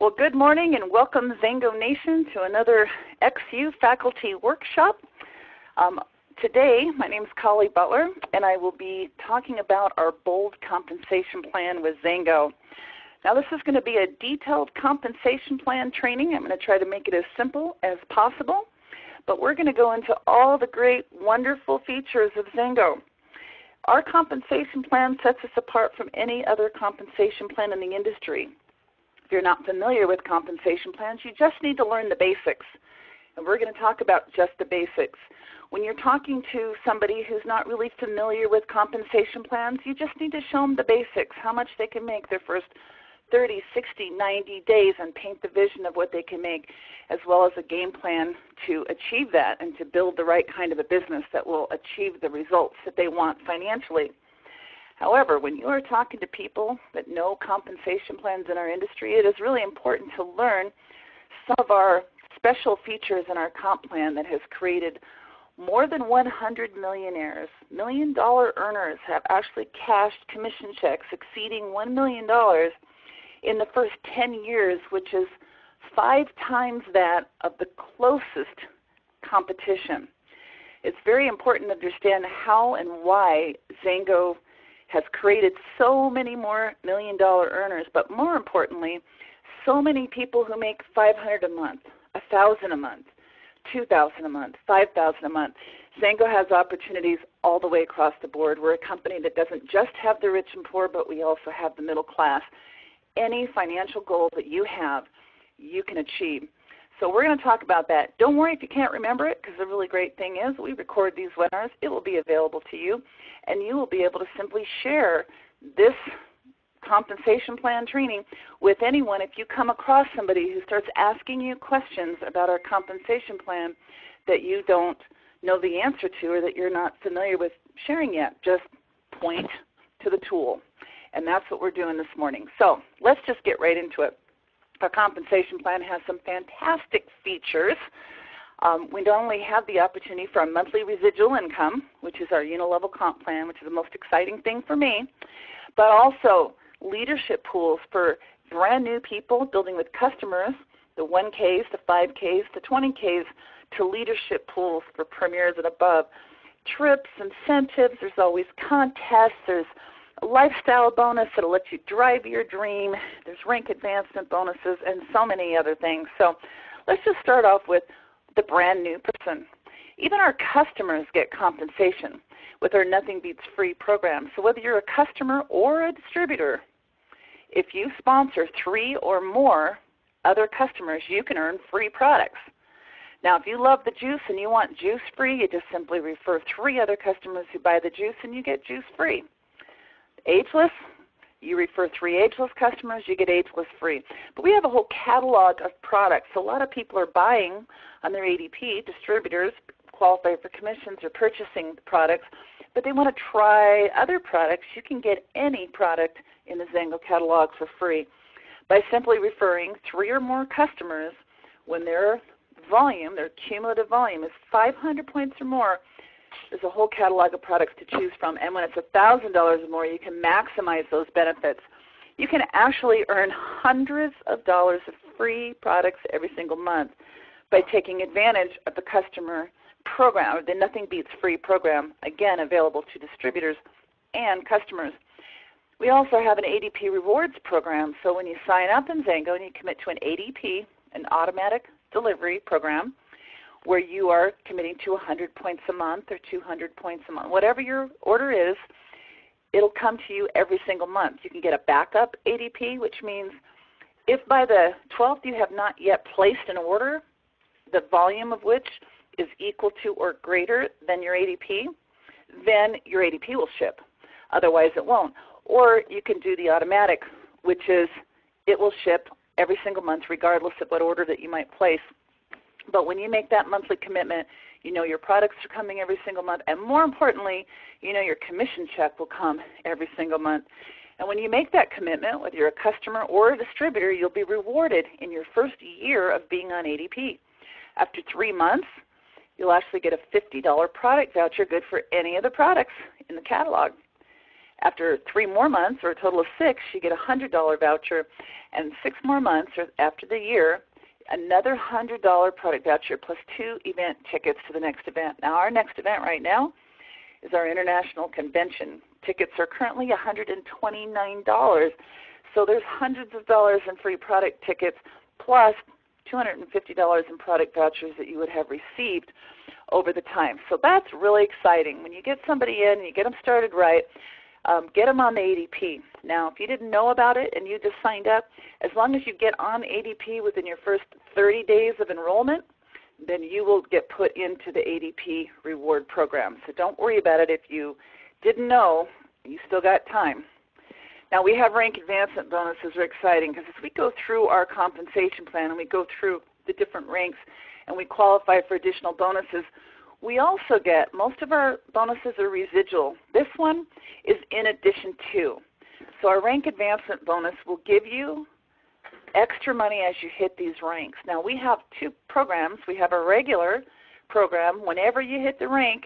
Well, good morning and welcome, XANGO Nation, to another XU faculty workshop. Today, my name is Collie Butler, and I will be talking about our bold compensation plan with XANGO. Now, this is going to be a detailed compensation plan training. I'm going to try to make it as simple as possible, but we're going to go into all the great, wonderful features of XANGO. Our compensation plan sets us apart from any other compensation plan in the industry. If you're not familiar with compensation plans, you just need to learn the basics. And we're going to talk about just the basics. When you're talking to somebody who's not really familiar with compensation plans, you just need to show them the basics, how much they can make their first 30, 60, 90 days, and paint the vision of what they can make, as well as a game plan to achieve that and to build the right kind of a business that will achieve the results that they want financially. However, when you are talking to people that know compensation plans in our industry, it is really important to learn some of our special features in our comp plan that has created more than 100 millionaires. Million-dollar earners have actually cashed commission checks exceeding $1 million in the first 10 years, which is 5 times that of the closest competition. It's very important to understand how and why XANGO has created so many more million-dollar earners, but more importantly, so many people who make $500 a month, $1,000 a month, $2,000 a month, $5,000 a month. XANGO has opportunities all the way across the board. We're a company that doesn't just have the rich and poor, but we also have the middle class. Any financial goal that you have, you can achieve. So we're going to talk about that. Don't worry if you can't remember it, because the really great thing is we record these webinars. It will be available to you, and you will be able to simply share this compensation plan training with anyone if you come across somebody who starts asking you questions about our compensation plan that you don't know the answer to or that you're not familiar with sharing yet. Just point to the tool, and that's what we're doing this morning. So let's just get right into it. Our compensation plan has some fantastic features. We not only have the opportunity for a monthly residual income, which is our unilevel comp plan, which is the most exciting thing for me, but also leadership pools for brand new people building with customers, the 1Ks, the 5Ks, the 20Ks, to leadership pools for premiers and above. Trips, incentives, there's always contests, there's a lifestyle bonus that will let you drive your dream, there's rank advancement bonuses, and so many other things. So let's just start off with the brand new person. Even our customers get compensation with our Nothing Beats Free program. So whether you're a customer or a distributor, if you sponsor 3 or more other customers, you can earn free products. Now, if you love the juice and you want juice free, you just simply refer 3 other customers who buy the juice and you get juice free. Ageless, you refer 3 ageless customers, you get ageless free. But we have a whole catalog of products. A lot of people are buying on their ADP, distributors qualify for commissions or purchasing products, but they want to try other products. You can get any product in the XANGO catalog for free by simply referring 3 or more customers when their volume, their cumulative volume, is 500 points or more. There's a whole catalog of products to choose from, and when it's $1,000 or more, you can maximize those benefits. You can actually earn hundreds of dollars of free products every single month by taking advantage of the customer program, or the Nothing Beats Free program, again available to distributors and customers. We also have an ADP rewards program, so when you sign up in XANGO and you commit to an ADP, an automatic delivery program, where you are committing to 100 points a month or 200 points a month. Whatever your order is, it'll come to you every single month. You can get a backup ADP, which means if by the 12th you have not yet placed an order, the volume of which is equal to or greater than your ADP, then your ADP will ship. Otherwise it won't. Or you can do the automatic, which is it will ship every single month regardless of what order that you might place. But when you make that monthly commitment, you know your products are coming every single month, and more importantly, you know your commission check will come every single month. And when you make that commitment, whether you're a customer or a distributor, you'll be rewarded in your first year of being on ADP. After 3 months, you'll actually get a $50 product voucher good for any of the products in the catalog. After 3 more months, or a total of 6, you get a $100 voucher, and 6 more months, or after the year, another $100 product voucher plus 2 event tickets to the next event. Now, our next event right now is our international convention. Tickets are currently $129, so there's hundreds of dollars in free product tickets plus $250 in product vouchers that you would have received over the time. So that's really exciting. When you get somebody in and you get them started right, get them on the ADP. Now, if you didn't know about it and you just signed up, as long as you get on ADP within your first 30 days of enrollment, then you will get put into the ADP reward program. So don't worry about it if you didn't know. You still got time. Now, we have rank advancement bonuses are exciting because as we go through our compensation plan and we go through the different ranks and we qualify for additional bonuses, we also get, most of our bonuses are residual. This one is in addition to. So our rank advancement bonus will give you extra money as you hit these ranks. Now, we have 2 programs. We have a regular program. Whenever you hit the rank,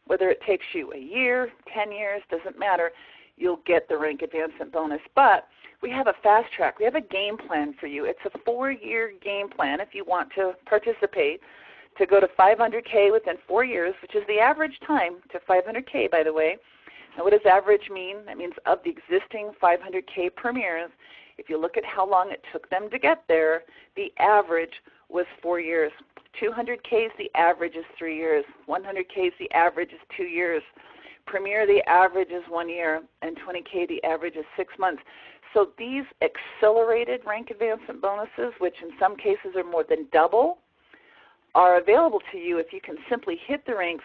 whether it takes you a year, 10 years, doesn't matter, you'll get the rank advancement bonus. But we have a fast track. We have a game plan for you. It's a 4-year game plan if you want to participate, to go to 500K within 4 years, which is the average time to 500K, by the way. Now, what does average mean? That means of the existing 500K premieres, if you look at how long it took them to get there, the average was 4 years. 200K, the average is 3 years. 100K, the average is 2 years. Premier, the average is 1 year, and 20K, the average is 6 months. So these accelerated rank advancement bonuses, which in some cases are more than double, are available to you if you can simply hit the ranks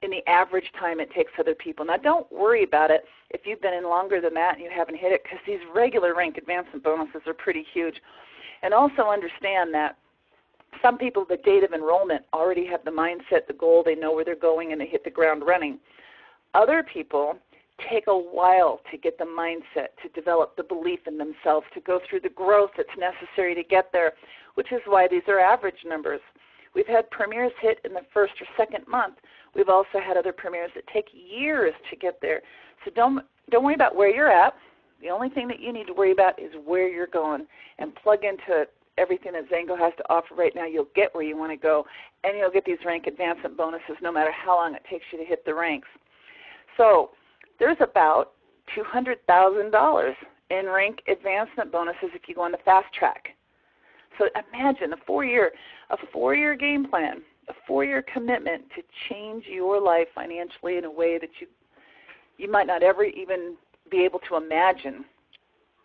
in the average time it takes other people. Now, don't worry about it if you've been in longer than that and you haven't hit it, because these regular rank advancement bonuses are pretty huge. And also understand that some people, the date of enrollment, already have the mindset, the goal, they know where they're going, and they hit the ground running. Other people take a while to get the mindset, to develop the belief in themselves, to go through the growth that's necessary to get there, which is why these are average numbers. We've had premieres hit in the 1st or 2nd month. We've also had other premieres that take years to get there. So don't worry about where you're at. The only thing that you need to worry about is where you're going, and plug into everything that XANGO has to offer right now. You'll get where you want to go, and you'll get these rank advancement bonuses no matter how long it takes you to hit the ranks. So there's about $200,000 in rank advancement bonuses if you go on the fast track. So imagine a 4-year game plan, a 4-year commitment to change your life financially in a way that you might not ever even be able to imagine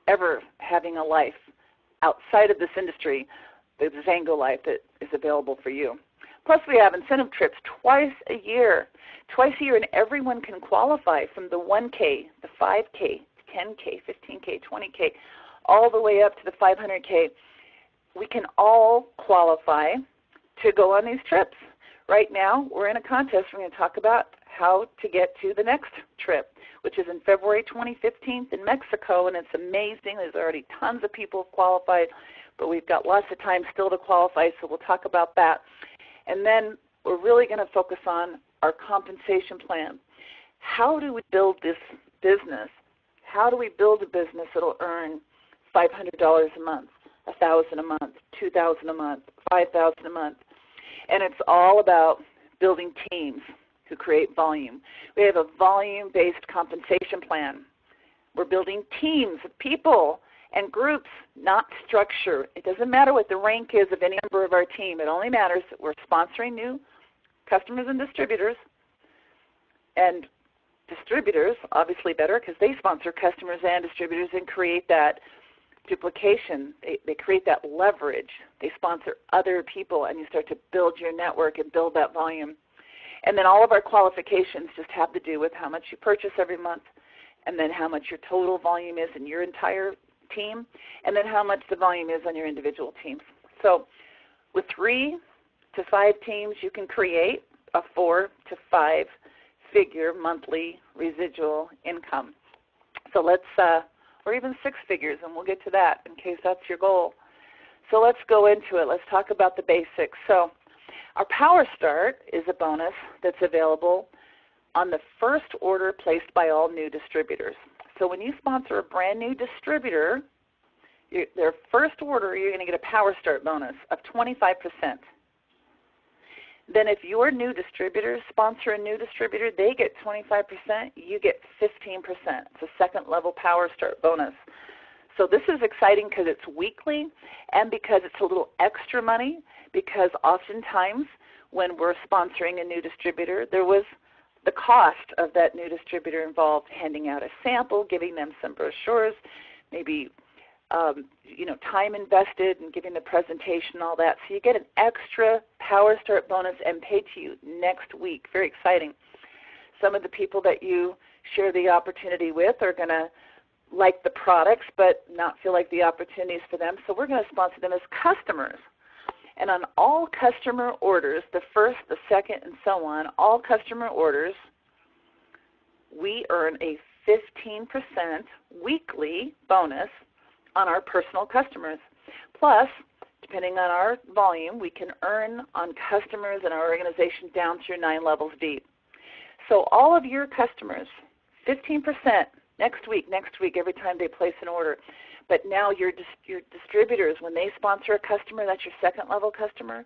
ever having a life outside of this industry, the XANGO life that is available for you. Plus, we have incentive trips twice a year, and everyone can qualify from the 1K, the 5K, 10K, 15K, 20K, all the way up to the 500K. We can all qualify to go on these trips. Right now, we're in a contest. We're going to talk about how to get to the next trip, which is in February 2015 in Mexico, and it's amazing. There's already tons of people who have qualified, but we've got lots of time still to qualify, so we'll talk about that. And then we're really going to focus on our compensation plan. How do we build this business? How do we build a business that will earn $500 a month, $1,000 a month, $2,000 a month, $5,000 a month? And it's all about building teams who create volume. We have a volume-based compensation plan. We're building teams of people and groups, not structure. It doesn't matter what the rank is of any member of our team. It only matters that we're sponsoring new customers and distributors. And distributors, obviously better because they sponsor customers and distributors and create that duplication. They create that leverage. They sponsor other people, and you start to build your network and build that volume. And then all of our qualifications just have to do with how much you purchase every month, and then how much your total volume is in your entire team, and then how much the volume is on your individual teams. So with 3 to 5 teams, you can create a 4 to 5 figure monthly residual income. So or even 6 figures, and we'll get to that in case that's your goal. So let's go into it. Let's talk about the basics. So our Power Start is a bonus that's available on the first order placed by all new distributors. So when you sponsor a brand new distributor, their first order, you're going to get a Power Start bonus of 25%. Then if your new distributors sponsor a new distributor, they get 25%, you get 15%. It's a second level Power Start bonus. So this is exciting because it's weekly and because it's a little extra money, because oftentimes when we're sponsoring a new distributor, there was the cost of that new distributor involved handing out a sample, giving them some brochures, maybe time invested in giving the presentation, all that. So you get an extra Power Start bonus and paid to you next week. Very exciting. Some of the people that you share the opportunity with are going to like the products but not feel like the opportunity is for them. So we're going to sponsor them as customers. And on all customer orders, the first, the second, and so on, all customer orders, we earn a 15% weekly bonus on our personal customers. Plus, depending on our volume, we can earn on customers in our organization down through 9 levels deep. So all of your customers, 15% next week, every time they place an order. But now your distributors, when they sponsor a customer, that's your second level customer,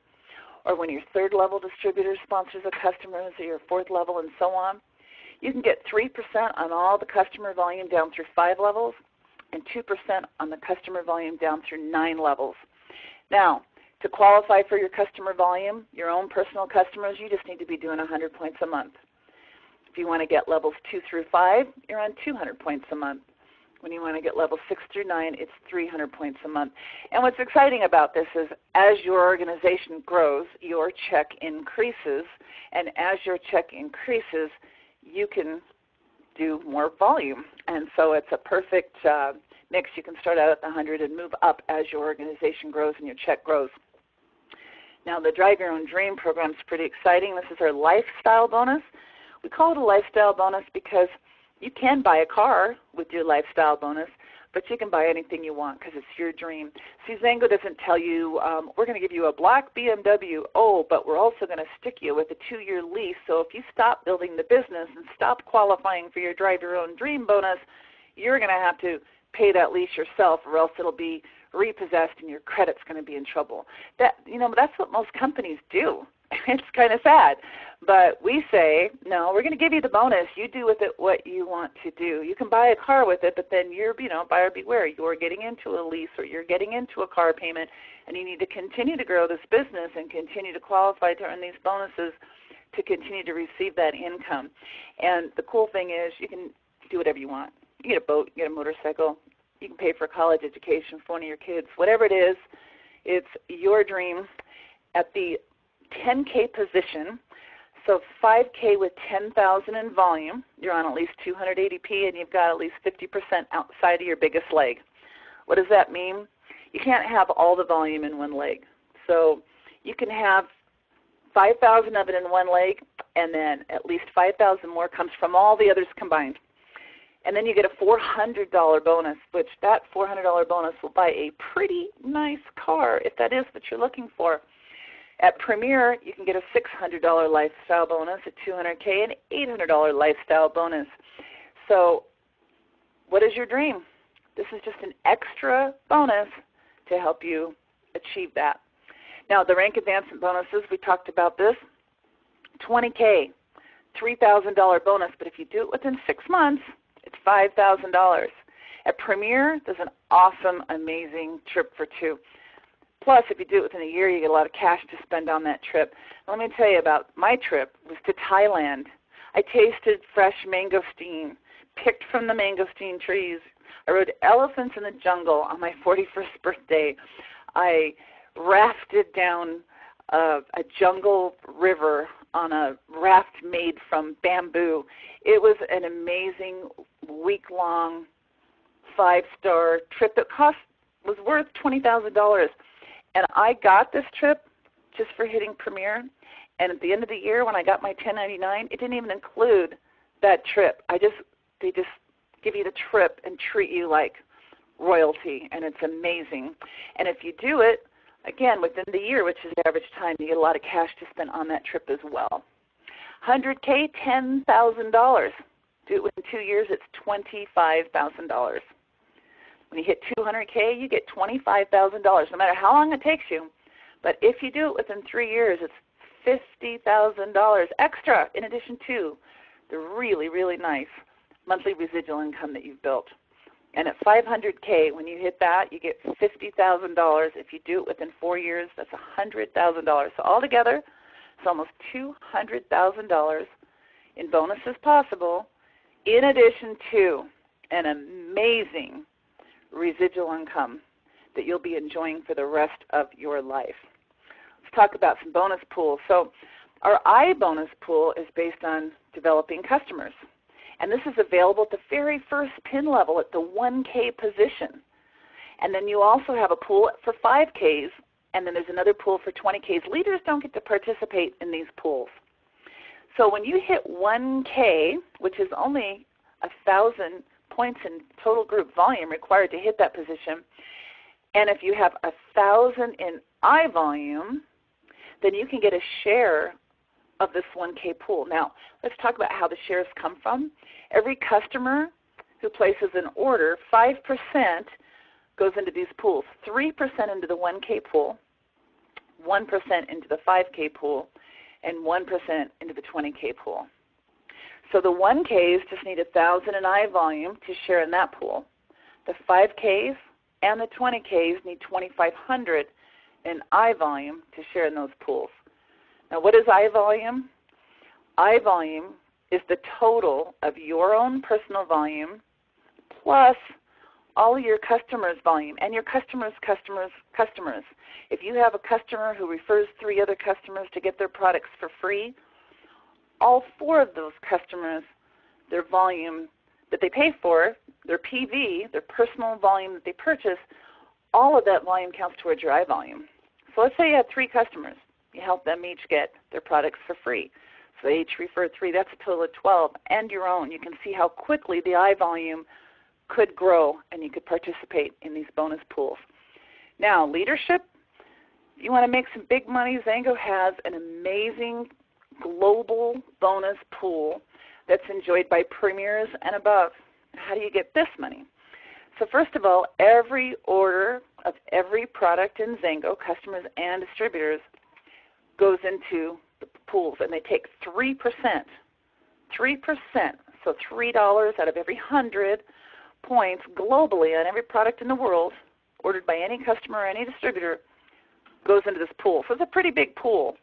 or when your third level distributor sponsors a customer, so your fourth level and so on, you can get 3% on all the customer volume down through 5 levels and 2% on the customer volume down through 9 levels. Now, to qualify for your customer volume, your own personal customers, you just need to be doing 100 points a month. If you want to get levels 2 through 5, you're on 200 points a month. When you want to get levels 6 through 9, it's 300 points a month. And what's exciting about this is as your organization grows, your check increases. And as your check increases, you can do more volume. And so it's a perfect mix. You can start out at the 100 and move up as your organization grows and your check grows. Now, the Drive Your Own Dream program is pretty exciting. This is our lifestyle bonus. We call it a lifestyle bonus because you can buy a car with your lifestyle bonus, but you can buy anything you want because it's your dream. See, XANGO doesn't tell you, we're going to give you a black BMW, but we're also going to stick you with a 2-year lease. So if you stop building the business and stop qualifying for your Drive Your Own Dream bonus, you're going to have to pay that lease yourself, or else it'll be repossessed and your credit's going to be in trouble. That's what most companies do. It's kind of sad. But we say, no, we're going to give you the bonus. You do with it what you want to do. You can buy a car with it, but then you're, buyer beware. You're getting into a lease or you're getting into a car payment, and you need to continue to grow this business and continue to qualify to earn these bonuses to continue to receive that income. And the cool thing is you can do whatever you want. You get a boat, you get a motorcycle, you can pay for college education for one of your kids. Whatever it is, it's your dream. At the 10K position, so 5K with 10,000 in volume, you're on at least 200 ADP and you've got at least 50% outside of your biggest leg. What does that mean? You can't have all the volume in one leg. So you can have 5,000 of it in one leg, and then at least 5,000 more comes from all the others combined. And then you get a $400 bonus, which that $400 bonus will buy a pretty nice car if that is what you're looking for. At Premier, you can get a $600 lifestyle bonus, a $200K, and $800 lifestyle bonus. So what is your dream? This is just an extra bonus to help you achieve that. Now, the rank advancement bonuses, we talked about this. 20K, $3,000 bonus, but if you do it within 6 months, it's $5,000. At Premier, there's an awesome, amazing trip for 2. Plus, if you do it within a year, you get a lot of cash to spend on that trip. Let me tell you about my trip. It was to Thailand. I tasted fresh mangosteen, picked from the mangosteen trees. I rode elephants in the jungle on my 41st birthday. I rafted down a jungle river on a raft made from bamboo. It was an amazing week-long 5-star trip that was worth $20,000. And I got this trip just for hitting Premier. And at the end of the year, when I got my 1099, it didn't even include that trip. They just give you the trip and treat you like royalty, and it's amazing. And if you do it, again, within the year, which is the average time, you get a lot of cash to spend on that trip as well. 100K, $10,000. Do it within 2 years, it's $25,000. When you hit 200K, you get $25,000, no matter how long it takes you. But if you do it within 3 years, it's $50,000 extra in addition to the really, really nice monthly residual income that you've built. And at 500K, when you hit that, you get $50,000. If you do it within 4 years, that's $100,000. So altogether, it's almost $200,000 in bonuses possible, in addition to an amazing residual income that you'll be enjoying for the rest of your life. Let's talk about some bonus pools. So our I bonus pool is based on developing customers. And this is available at the very first pin level at the 1K position. And then you also have a pool for 5Ks, and then there's another pool for 20Ks. Leaders don't get to participate in these pools. So when you hit 1K, which is only 1,000 points in total group volume required to hit that position, and if you have 1,000 in I volume, then you can get a share of this 1K pool. Now, let's talk about how the shares come from. Every customer who places an order, 5% goes into these pools, 3% into the 1K pool, 1% into the 5K pool, and 1% into the 20K pool. So the 1Ks just need 1,000 in I volume to share in that pool. The 5Ks and the 20Ks need 2,500 in I volume to share in those pools. Now, what is I volume? I volume is the total of your own personal volume plus all of your customers' volume and your customers' customers. If you have a customer who refers 3 other customers to get their products for free, all 4 of those customers, their volume that they pay for, their PV, their personal volume that they purchase, all of that volume counts towards your I volume. So let's say you have 3 customers. You help them each get their products for free. So they each refer 3. That's a total of 12, and your own. You can see how quickly the I volume could grow, and you could participate in these bonus pools. Now, leadership, if you want to make some big money, XANGO has an amazing global bonus pool that's enjoyed by premiers and above. How do you get this money? So first of all, every order of every product in XANGO, customers and distributors, goes into the pools, and they take 3%. 3%, so $3 out of every 100 points globally on every product in the world ordered by any customer or any distributor goes into this pool. So it's a pretty big pool.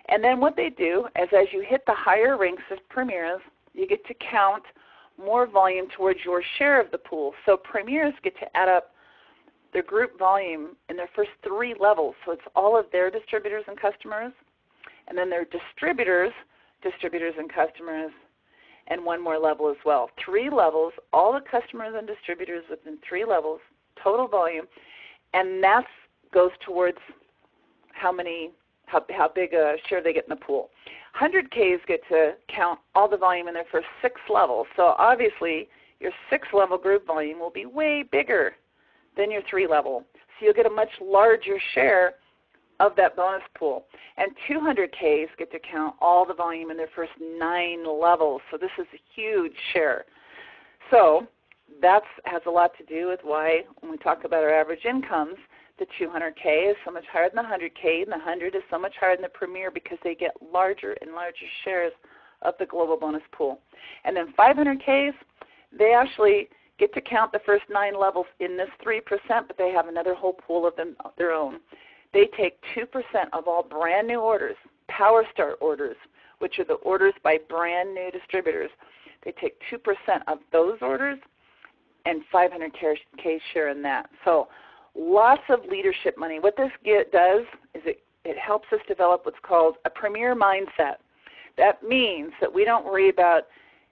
And then what they do is as you hit the higher ranks of premiers, you get to count more volume towards your share of the pool. So premiers get to add up their group volume in their first 3 levels. So it's all of their distributors and customers, and then their distributors and customers, and 1 more level as well. 3 levels, all the customers and distributors within 3 levels, total volume, and that goes towards how big a share they get in the pool. 100Ks get to count all the volume in their first 6 levels. So obviously your 6-level group volume will be way bigger than your 3-level. So you'll get a much larger share of that bonus pool. And 200Ks get to count all the volume in their first 9 levels. So this is a huge share. So that has a lot to do with why when we talk about our average incomes, the 200K is so much higher than the 100K, and the 100 is so much higher than the premier because they get larger and larger shares of the global bonus pool. And then 500Ks, they actually get to count the first 9 levels in this 3%, but they have another whole pool of their own. They take 2% of all brand new orders, Power Start orders, which are the orders by brand new distributors. They take 2% of those orders, and 500K share in that. So lots of leadership money. What this does is it helps us develop what's called a premier mindset. That means that we don't worry about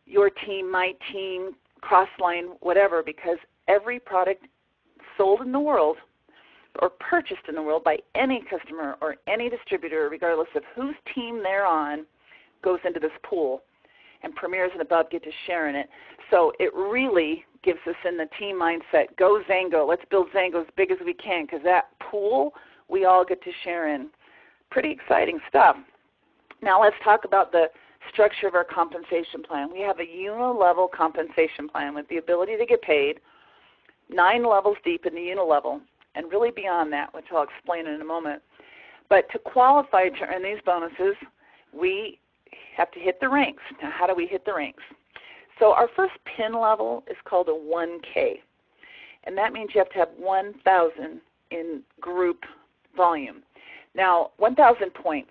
your team, my team, cross-line, whatever, because every product sold in the world or purchased in the world by any customer or any distributor, regardless of whose team they're on, goes into this pool. And premiers and above get to share in it. So it really gives us in the team mindset, go XANGO, let's build XANGO as big as we can, because that pool we all get to share in. Pretty exciting stuff. Now let's talk about the structure of our compensation plan. We have a uni-level compensation plan with the ability to get paid 9 levels deep in the uni-level, and really beyond that, which I'll explain in a moment. But to qualify to earn these bonuses, we have to hit the ranks. Now, how do we hit the ranks? So our first PIN level is called a 1K, and that means you have to have 1,000 in group volume. Now, 1,000 points.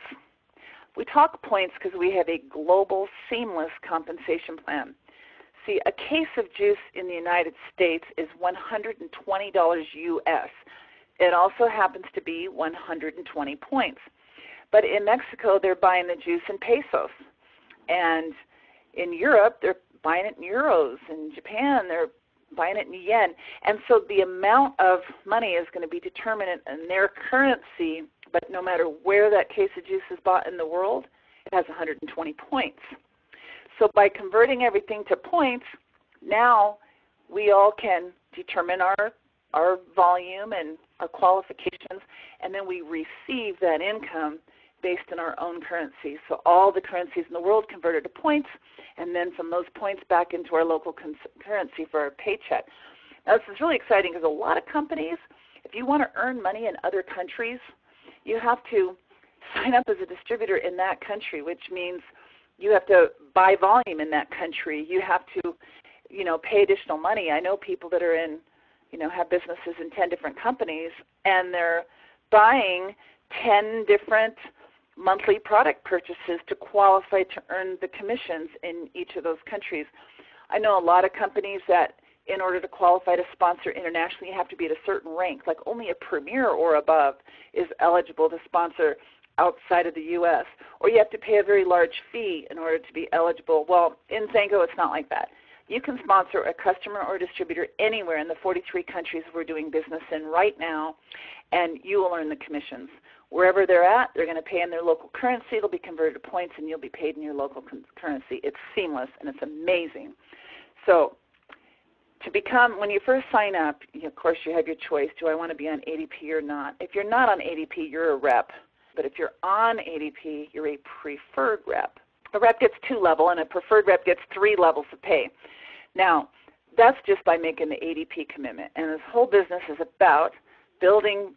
We talk points because we have a global, seamless compensation plan. See, a case of juice in the United States is $120 US. It also happens to be 120 points. But in Mexico, they're buying the juice in pesos. And in Europe, they're buying it in euros. In Japan, they're buying it in yen. And so the amount of money is going to be determined in their currency, but no matter where that case of juice is bought in the world, it has 120 points. So by converting everything to points, now we all can determine our volume and our qualifications, and then we receive that income based on our own currency. So all the currencies in the world converted to points, and then from those points back into our local currency for our paycheck. Now this is really exciting because a lot of companies, if you want to earn money in other countries, you have to sign up as a distributor in that country, which means you have to buy volume in that country. You have to, pay additional money. I know people that are in, have businesses in 10 different companies, and they're buying 10 different monthly product purchases to qualify to earn the commissions in each of those countries. I know a lot of companies that in order to qualify to sponsor internationally, you have to be at a certain rank, like only a premier or above is eligible to sponsor outside of the U.S., or you have to pay a very large fee in order to be eligible. Well, in XANGO, it's not like that. You can sponsor a customer or distributor anywhere in the 43 countries we're doing business in right now, and you will earn the commissions. Wherever they're at, they're going to pay in their local currency. It'll be converted to points, and you'll be paid in your local currency. It's seamless, and it's amazing. So to become, when you first sign up, of course, you have your choice. Do I want to be on ADP or not? If you're not on ADP, you're a rep. But if you're on ADP, you're a preferred rep. A rep gets 2 levels, and a preferred rep gets 3 levels of pay. Now, that's just by making the ADP commitment. And this whole business is about building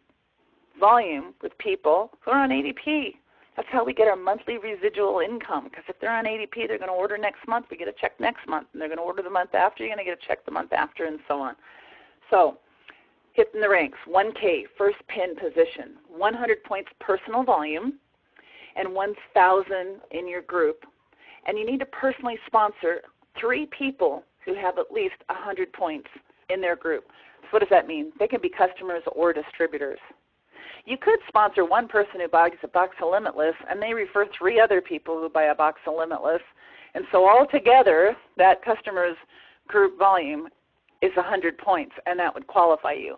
volume with people who are on ADP. That's how we get our monthly residual income, because if they're on ADP, they're going to order next month, we get a check next month, and they're going to order the month after, you're going to get a check the month after, and so on. So hitting the ranks, 1K, first pin position, 100 points personal volume, and 1,000 in your group. And you need to personally sponsor 3 people who have at least 100 points in their group. So what does that mean? They can be customers or distributors. You could sponsor one person who buys a box of Limitless, and they refer 3 other people who buy a box of Limitless. And so altogether, that customer's group volume is 100 points, and that would qualify you.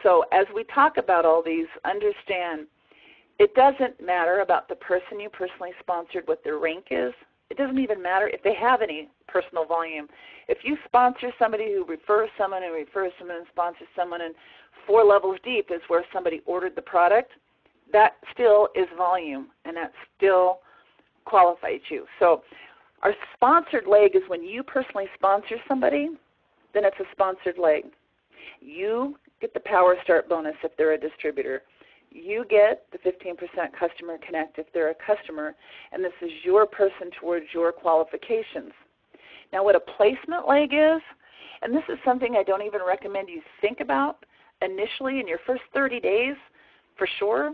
So as we talk about all these, understand it doesn't matter about the person you personally sponsored, what their rank is. It doesn't even matter if they have any personal volume. If you sponsor somebody who refers someone and refers someone and sponsors someone, and 4 levels deep is where somebody ordered the product, that still is volume, and that still qualifies you. So our sponsored leg is when you personally sponsor somebody, then it's a sponsored leg. You get the Power Start bonus if they're a distributor. You get the 15% Customer Connect if they're a customer, and this is your person towards your qualifications. Now what a placement leg is, and this is something I don't even recommend you think about initially in your first 30 days for sure,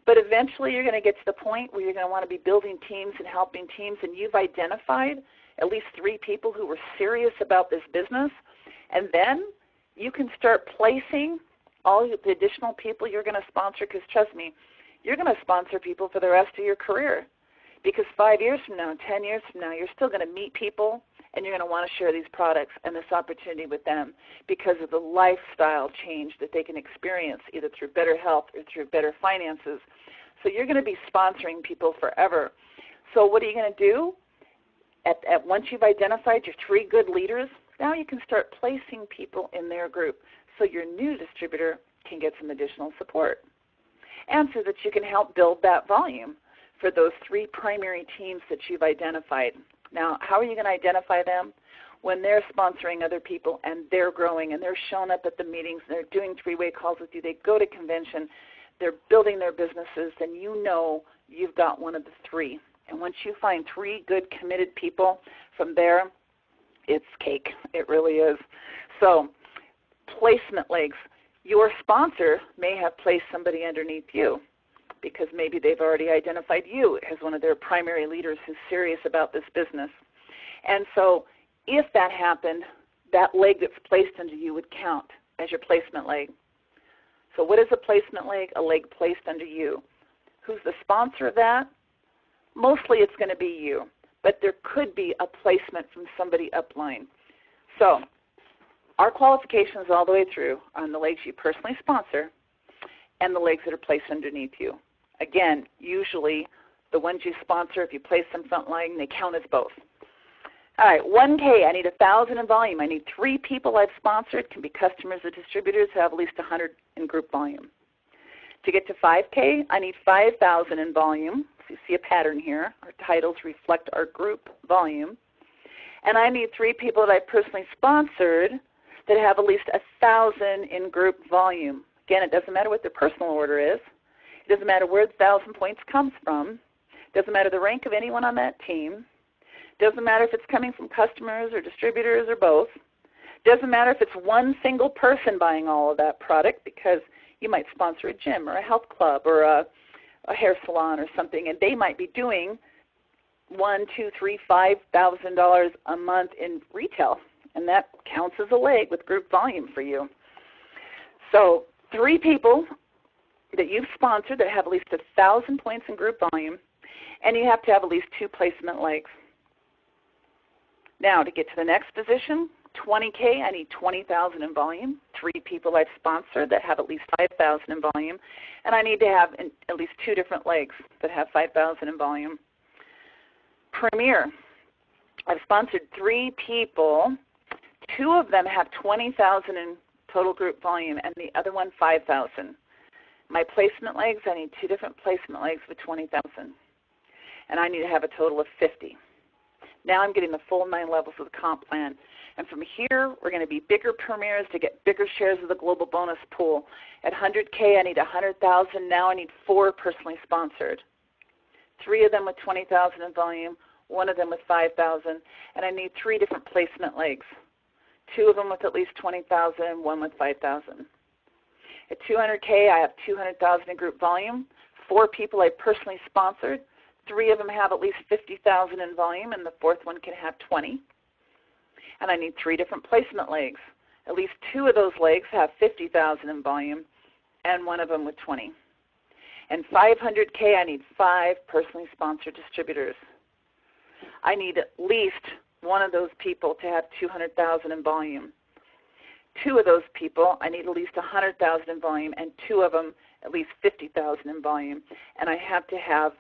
but eventually you're going to get to the point where you're going to want to be building teams and helping teams, and you've identified at least 3 people who were serious about this business, and then you can start placing all the additional people you're going to sponsor, because trust me, you're going to sponsor people for the rest of your career, because 5 years from now, 10 years from now, you're still going to meet people, and you're going to want to share these products and this opportunity with them because of the lifestyle change that they can experience either through better health or through better finances. So you're going to be sponsoring people forever. So what are you going to do? Once you've identified your 3 good leaders, now you can start placing people in their group so your new distributor can get some additional support, and so that you can help build that volume for those 3 primary teams that you've identified. Now, how are you going to identify them? When they're sponsoring other people and they're growing and they're showing up at the meetings, and they're doing 3-way calls with you, they go to convention, they're building their businesses, then you know you've got one of the 3. And once you find 3 good committed people from there, it's cake. It really is. So placement legs. Your sponsor may have placed somebody underneath you because maybe they've already identified you as one of their primary leaders who's serious about this business. And so if that happened, that leg that's placed under you would count as your placement leg. So what is a placement leg? A leg placed under you. Who's the sponsor of that? Mostly it's going to be you, but there could be a placement from somebody upline. So our qualifications all the way through on the legs you personally sponsor and the legs that are placed underneath you. Again, usually the ones you sponsor, if you place them frontline, they count as both. All right, 1K, I need 1,000 in volume. I need 3 people I've sponsored, can be customers or distributors who have at least 100 in group volume. To get to 5K, I need 5,000 in volume. So you see a pattern here. Our titles reflect our group volume. And I need 3 people that I personally sponsored that have at least 1,000 in group volume. Again, it doesn't matter what their personal order is. It doesn't matter where the 1,000 points comes from. It doesn't matter the rank of anyone on that team. It doesn't matter if it's coming from customers or distributors or both. It doesn't matter if it's one single person buying all of that product, because you might sponsor a gym or a health club or a hair salon or something, and they might be doing $1,000, $2,000, $3,000, $5,000 a month in retail, and that counts as a leg with group volume for you. So 3 people that you've sponsored that have at least 1,000 points in group volume, and you have to have at least 2 placement legs. Now, to get to the next position, 20K, I need 20,000 in volume, 3 people I've sponsored that have at least 5,000 in volume, and I need to have at least 2 different legs that have 5,000 in volume. Premier, I've sponsored 3 people. 2 of them have 20,000 in total group volume, and the other one 5,000. My placement legs, I need 2 different placement legs for 20,000, and I need to have a total of 50. Now I'm getting the full 9 levels of the comp plan. And from here, we're going to be bigger premiers to get bigger shares of the global bonus pool. At 100K, I need 100,000. Now I need 4 personally sponsored. 3 of them with 20,000 in volume, 1 of them with 5,000, and I need 3 different placement legs. 2 of them with at least 20,000, 1 with 5,000. At 200K, I have 200,000 in group volume. 4 people I personally sponsored. 3 of them have at least 50,000 in volume, and the 4th one can have 20. And I need 3 different placement legs. At least 2 of those legs have 50,000 in volume, and 1 of them with 20. And 500K, I need 5 personally sponsored distributors. I need at least 1 of those people to have 200,000 in volume. 2 of those people, I need at least 100,000 in volume, and 2 of them at least 50,000 in volume. And I have to have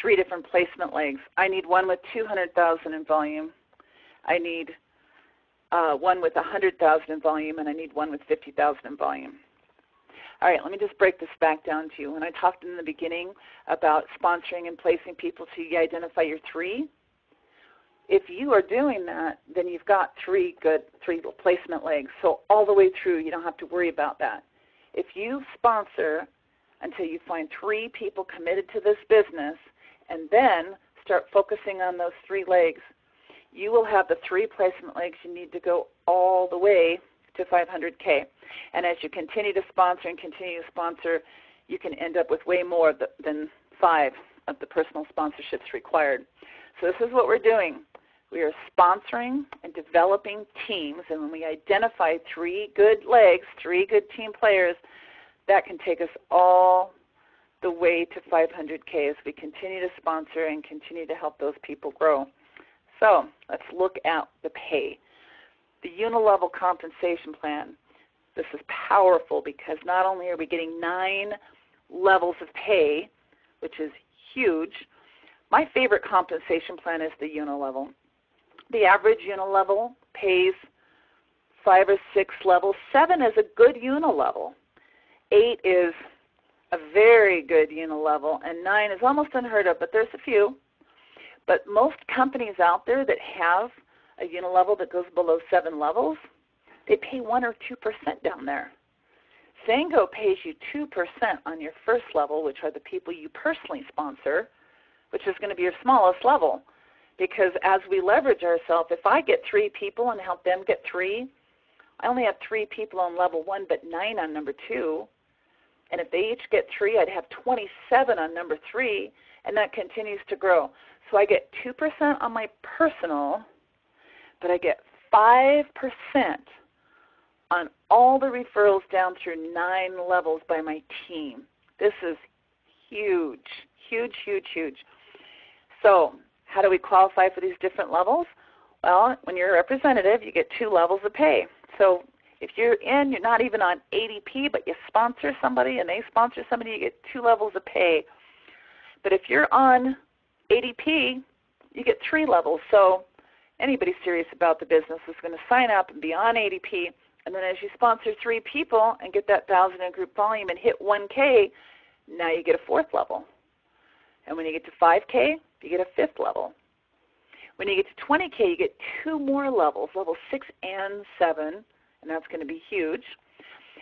3 different placement legs. I need 1 with 200,000 in volume. I need 1 with 100,000 in volume, and I need 1 with 50,000 in volume. All right, let me just break this back down to you. When I talked in the beginning about sponsoring and placing people so you identify your 3, if you are doing that, then you've got 3 placement legs. So all the way through, you don't have to worry about that. If you sponsor until you find 3 people committed to this business and then start focusing on those 3 legs, you will have the 3 placement legs you need to go all the way to 500K. And as you continue to sponsor and continue to sponsor, you can end up with way more than 5 of the personal sponsorships required. So this is what we're doing. We are sponsoring and developing teams, and when we identify 3 good legs, 3 good team players, that can take us all the way to 500K as we continue to sponsor and continue to help those people grow. So let's look at the pay. The unilevel compensation plan. This is powerful because not only are we getting 9 levels of pay, which is huge. My favorite compensation plan is the unilevel. The average unilevel pays 5 or 6 levels. 7 is a good unilevel. 8 is a very good unilevel, and 9 is almost unheard of, but there's a few. But most companies out there that have a unilevel that goes below 7 levels, they pay 1 or 2% down there. XANGO pays you 2% on your first level, which are the people you personally sponsor, which is going to be your smallest level. Because as we leverage ourselves, if I get 3 people and help them get 3, I only have 3 people on level 1 but 9 on number 2. And if they each get 3, I'd have 27 on number 3, and that continues to grow. So I get 2% on my personal, but I get 5% on all the referrals down through 9 levels by my team. This is huge, huge, huge, huge. So how do we qualify for these different levels? Well, when you're a representative, you get 2 levels of pay. So if you're not even on ADP, but you sponsor somebody and they sponsor somebody, you get 2 levels of pay. But if you're on ADP, you get 3 levels. So anybody serious about the business is going to sign up and be on ADP, and then as you sponsor 3 people and get that 1,000 in group volume and hit 1K, now you get a 4th level. And when you get to 5K, you get a 5th level. When you get to 20K, you get 2 more levels, level 6 and 7, and that's going to be huge.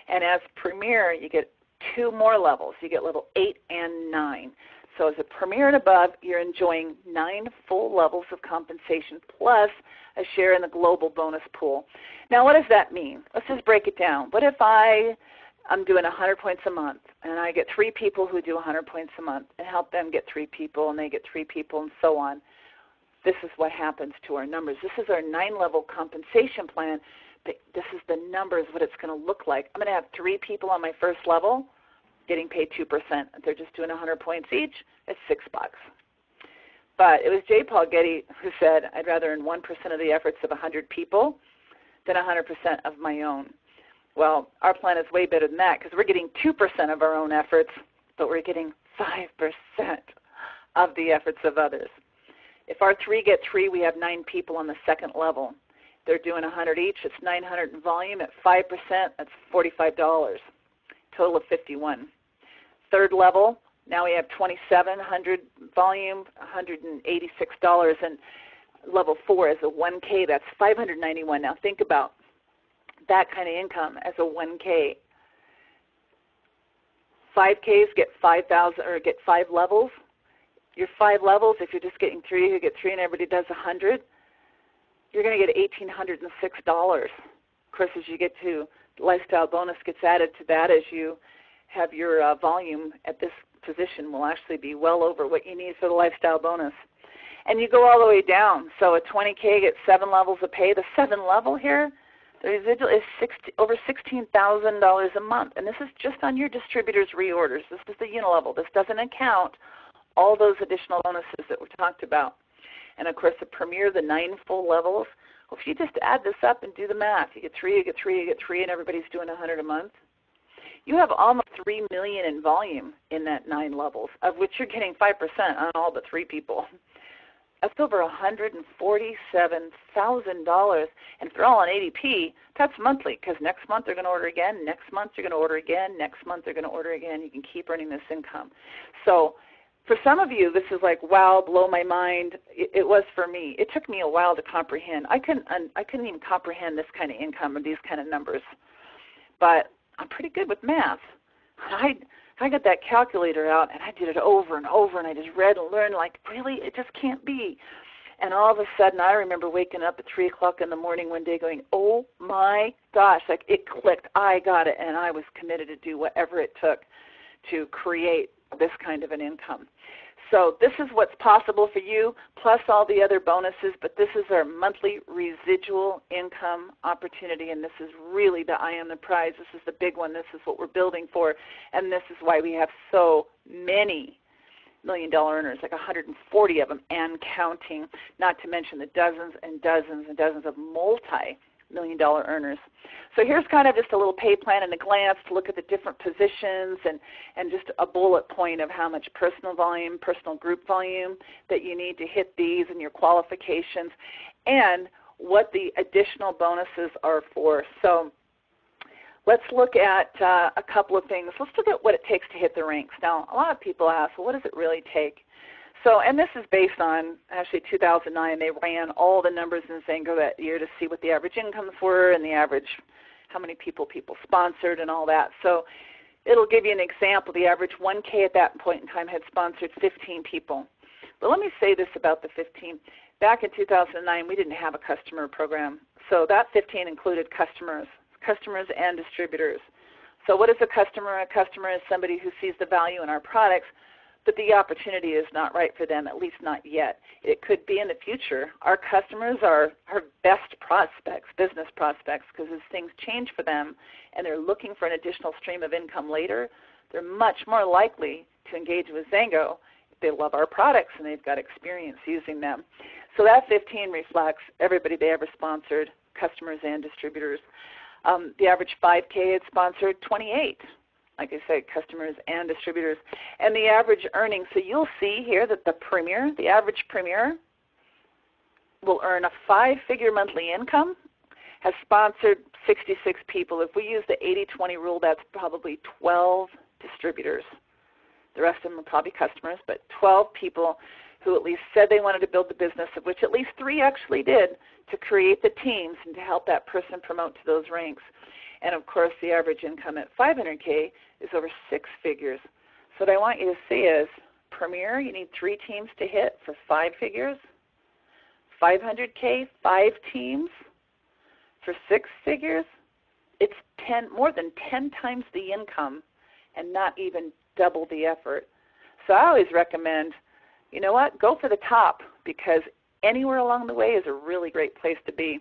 And as Premier, you get 2 more levels. You get level 8 and 9. So as a Premier and above, you're enjoying 9 full levels of compensation plus a share in the global bonus pool. Now, what does that mean? Let's just break it down. What if I'm doing 100 points a month, and I get 3 people who do 100 points a month and help them get 3 people, and they get 3 people, and so on. This is what happens to our numbers. This is our 9-level compensation plan. This is the numbers, what it's going to look like. I'm going to have 3 people on my first level getting paid 2%. If they're just doing 100 points each, it's $6. But it was J. Paul Getty who said, I'd rather earn 1% of the efforts of 100 people than 100% of my own. Well, our plan is way better than that because we're getting 2% of our own efforts, but we're getting 5% of the efforts of others. If our 3 get 3, we have 9 people on the second level. They're doing 100 each. It's 900 in volume. At 5%, that's $45. Total of 51. Third level, now we have 2,700 volume, $186. And level 4 is a 1K. That's $591. Now think about that kind of income as a 1K. 5Ks get 5,000 or get 5 levels. Your 5 levels, if you're just getting 3, you get 3 and everybody does 100, you're going to get $1,806. Of course, as you get to lifestyle bonus gets added to that as you have your volume at this position will actually be well over what you need for the lifestyle bonus. And you go all the way down. So a 20K gets 7 levels of pay. The 7 level here, the residual is over $16,000 a month. And this is just on your distributor's reorders. This is the unilevel. This doesn't account all those additional bonuses that we talked about. And, of course, the Premier, the 9 full levels, well, if you just add this up and do the math, you get 3, you get 3, you get 3, and everybody's doing 100 a month. You have almost $3 million in volume in that 9 levels, of which you're getting 5% on all but 3 people. That's over $147,000. And if they're all on ADP, that's monthly because next month they're going to order again, next month they're going to order again, next month they're going to order again. You can keep earning this income. So for some of you, this is like, wow, blow my mind. It was for me. It took me a while to comprehend. I couldn't even comprehend this kind of income and these kind of numbers. But I'm pretty good with math. I got that calculator out, and I did it over and over, and I just read and learned, like, really? It just can't be. And all of a sudden, I remember waking up at 3 o'clock in the morning one day going, oh, my gosh, like it clicked. I got it, and I was committed to do whatever it took to create this kind of an income. So this is what's possible for you, plus all the other bonuses, but this is our monthly residual income opportunity, and this is really the eye on the prize. This is the big one. This is what we're building for, and this is why we have so many million-dollar earners, like 140 of them and counting, not to mention the dozens and dozens and dozens of multi-million-dollar earners. So here's kind of just a little pay plan and a glance to look at the different positions and just a bullet point of how much personal volume, personal group volume that you need to hit these and your qualifications and what the additional bonuses are for. So let's look at a couple of things. Let's look at what it takes to hit the ranks. Now, a lot of people ask, well, what does it really take? So, and this is based on actually 2009. They ran all the numbers in XANGO that year to see what the average incomes were and the average, how many people sponsored and all that. So it'll give you an example. The average 1K at that point in time had sponsored 15 people. But let me say this about the 15. Back in 2009, we didn't have a customer program. So that 15 included customers and distributors. So what is a customer? A customer is somebody who sees the value in our products, but the opportunity is not right for them, at least not yet. It could be in the future. Our customers are our best prospects, business prospects, because as things change for them and they're looking for an additional stream of income later, they're much more likely to engage with XANGO if they love our products and they've got experience using them. So that 15 reflects everybody they ever sponsored, customers and distributors. The average 5K had sponsored 28. Like I said, customers and distributors. And the average earnings, so you'll see here that the average premier will earn a 5-figure monthly income, has sponsored 66 people. If we use the 80-20 rule, that's probably 12 distributors. The rest of them are probably customers, but 12 people who at least said they wanted to build the business, of which at least 3 actually did, to create the teams and to help that person promote to those ranks. And of course, the average income at 500K is over 6 figures. So what I want you to see is, Premier, you need 3 teams to hit for 5 figures. 500K, 5 teams for 6 figures. It's more than 10 times the income and not even double the effort. So I always recommend, you know what, go for the top, because anywhere along the way is a really great place to be.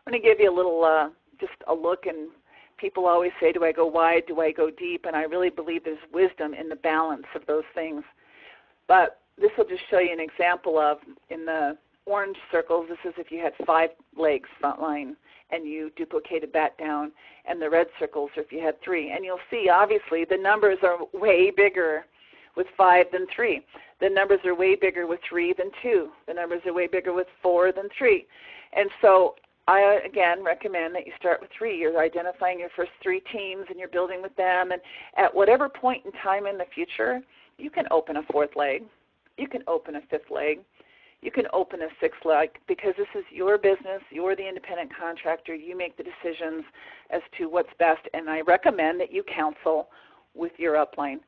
I'm going to give you a little, just a look, and people always say, do I go wide, do I go deep? And I really believe there's wisdom in the balance of those things. But this will just show you an example of, in the orange circles, this is if you had 5 legs front line and you duplicated that down, and the red circles are if you had 3. And you'll see, obviously, the numbers are way bigger with 5 than 3. The numbers are way bigger with 3 than 2. The numbers are way bigger with 4 than 3. And so I, again, recommend that you start with 3. You're identifying your first 3 teams and you're building with them. And at whatever point in time in the future, you can open a 4th leg. You can open a 5th leg. You can open a 6th leg, because this is your business. You're the independent contractor. You make the decisions as to what's best. And I recommend that you counsel with your upline.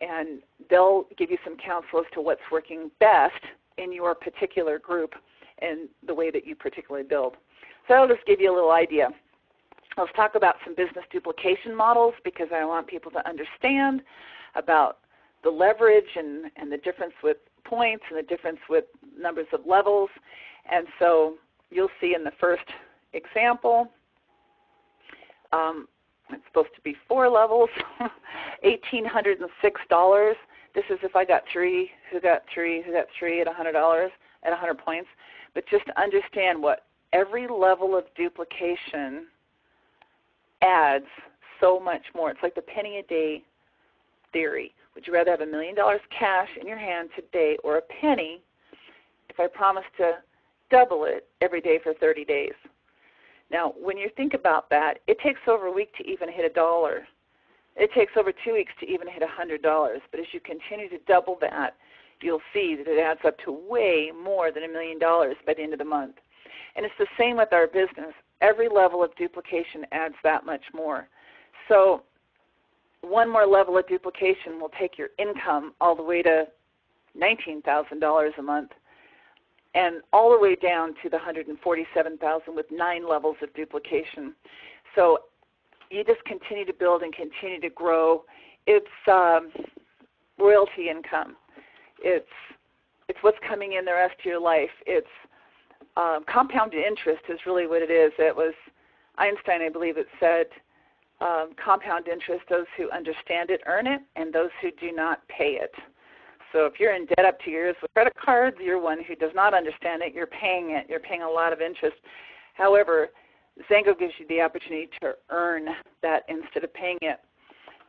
And they'll give you some counsel as to what's working best in your particular group and the way that you particularly build. So I'll just give you a little idea. Let's talk about some business duplication models, because I want people to understand about the leverage and the difference with points and the difference with numbers of levels. And so you'll see in the first example, it's supposed to be 4 levels, $1,806. This is if I got 3, who got 3, who got 3 at $100, at 100 points. But just to understand what every level of duplication adds so much more. It's like the penny a day theory. Would you rather have $1 million cash in your hand today or a penny if I promise to double it every day for 30 days? Now, when you think about that, it takes over a week to even hit $1. It takes over 2 weeks to even hit $100. But as you continue to double that, you'll see that it adds up to way more than $1 million by the end of the month. And it's the same with our business. Every level of duplication adds that much more. So one more level of duplication will take your income all the way to $19,000 a month, and all the way down to the $147,000 with 9 levels of duplication. So you just continue to build and continue to grow. It's royalty income. It's what's coming in the rest of your life. It's compounded interest is really what it is. It was Einstein, I believe, it said, compound interest, those who understand it earn it, and those who do not pay it. So if you're in debt up to your ears with credit cards, you're one who does not understand it. You're paying it. You're paying a lot of interest. However, XANGO gives you the opportunity to earn that instead of paying it.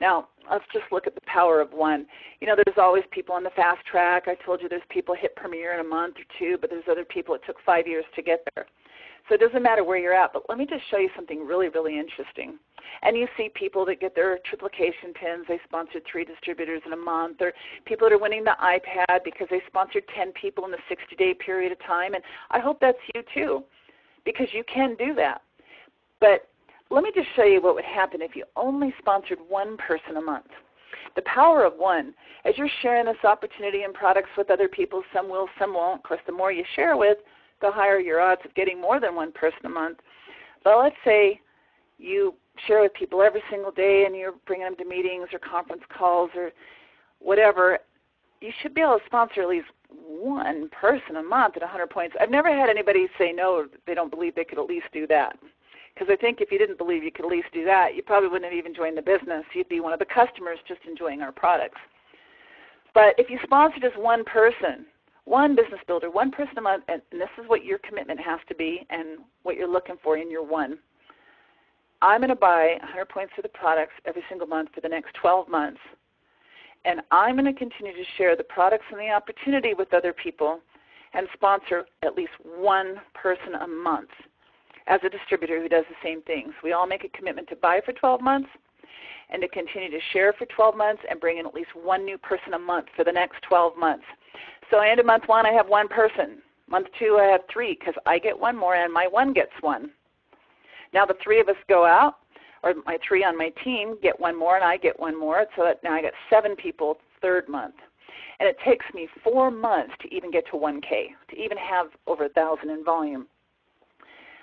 Now, let's just look at the power of one. You know, there's always people on the fast track. I told you there's people hit Premier in a month or 2, but there's other people it took 5 years to get there. So it doesn't matter where you're at, but let me just show you something really, really interesting. And you see people that get their triplication pins, they sponsored 3 distributors in a month, or people that are winning the iPad because they sponsored 10 people in a 60-day period of time. And I hope that's you too, because you can do that. But let me just show you what would happen if you only sponsored 1 person a month. The power of 1. As you're sharing this opportunity and products with other people, some will, some won't. Of course, the more you share with, the higher your odds of getting more than 1 person a month. But let's say you share with people every single day and you're bringing them to meetings or conference calls or whatever. You should be able to sponsor at least 1 person a month at 100 points. I've never had anybody say no, they don't believe they could at least do that. Because I think if you didn't believe you could at least do that, you probably wouldn't have even joined the business. You'd be one of the customers just enjoying our products. But if you sponsor just 1 person, 1 business builder, 1 person a month, and this is what your commitment has to be and what you're looking for in your 1. I'm going to buy 100 points of the products every single month for the next 12 months. And I'm going to continue to share the products and the opportunity with other people and sponsor at least 1 person a month as a distributor who does the same things. We all make a commitment to buy for 12 months and to continue to share for 12 months and bring in at least 1 new person a month for the next 12 months. So I end of month 1, I have 1 person. Month 2, I have 3 because I get 1 more and my 1 gets 1. Now the 3 of us go out, or my 3 on my team get 1 more and I get 1 more, so that now I get 7 people 3rd month. And it takes me 4 months to even get to 1K, to even have over 1,000 in volume.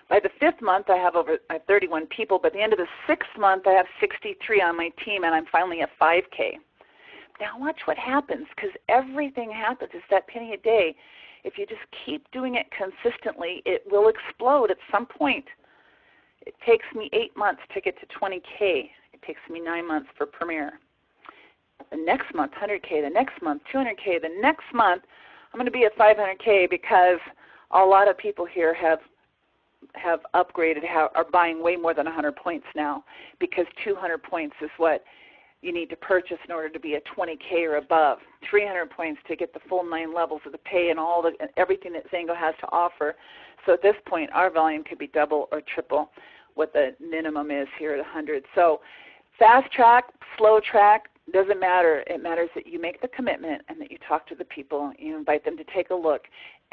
By the 5th month, I have 31 people. By the end of the 6th month, I have 63 on my team, and I'm finally at 5K. Now watch what happens, because everything happens. It's that penny a day. If you just keep doing it consistently, it will explode at some point. It takes me 8 months to get to 20K. It takes me 9 months for Premier. The next month, 100K. The next month, 200K. The next month, I'm going to be at 500K because a lot of people here have upgraded, are buying way more than 100 points now, because 200 points is what you need to purchase in order to be at 20K or above. 300 points to get the full 9 levels of the pay and everything that XANGO has to offer. So at this point, our volume could be double or triple what the minimum is here at 100. So fast track, slow track, doesn't matter. It matters that you make the commitment and that you talk to the people, you invite them to take a look.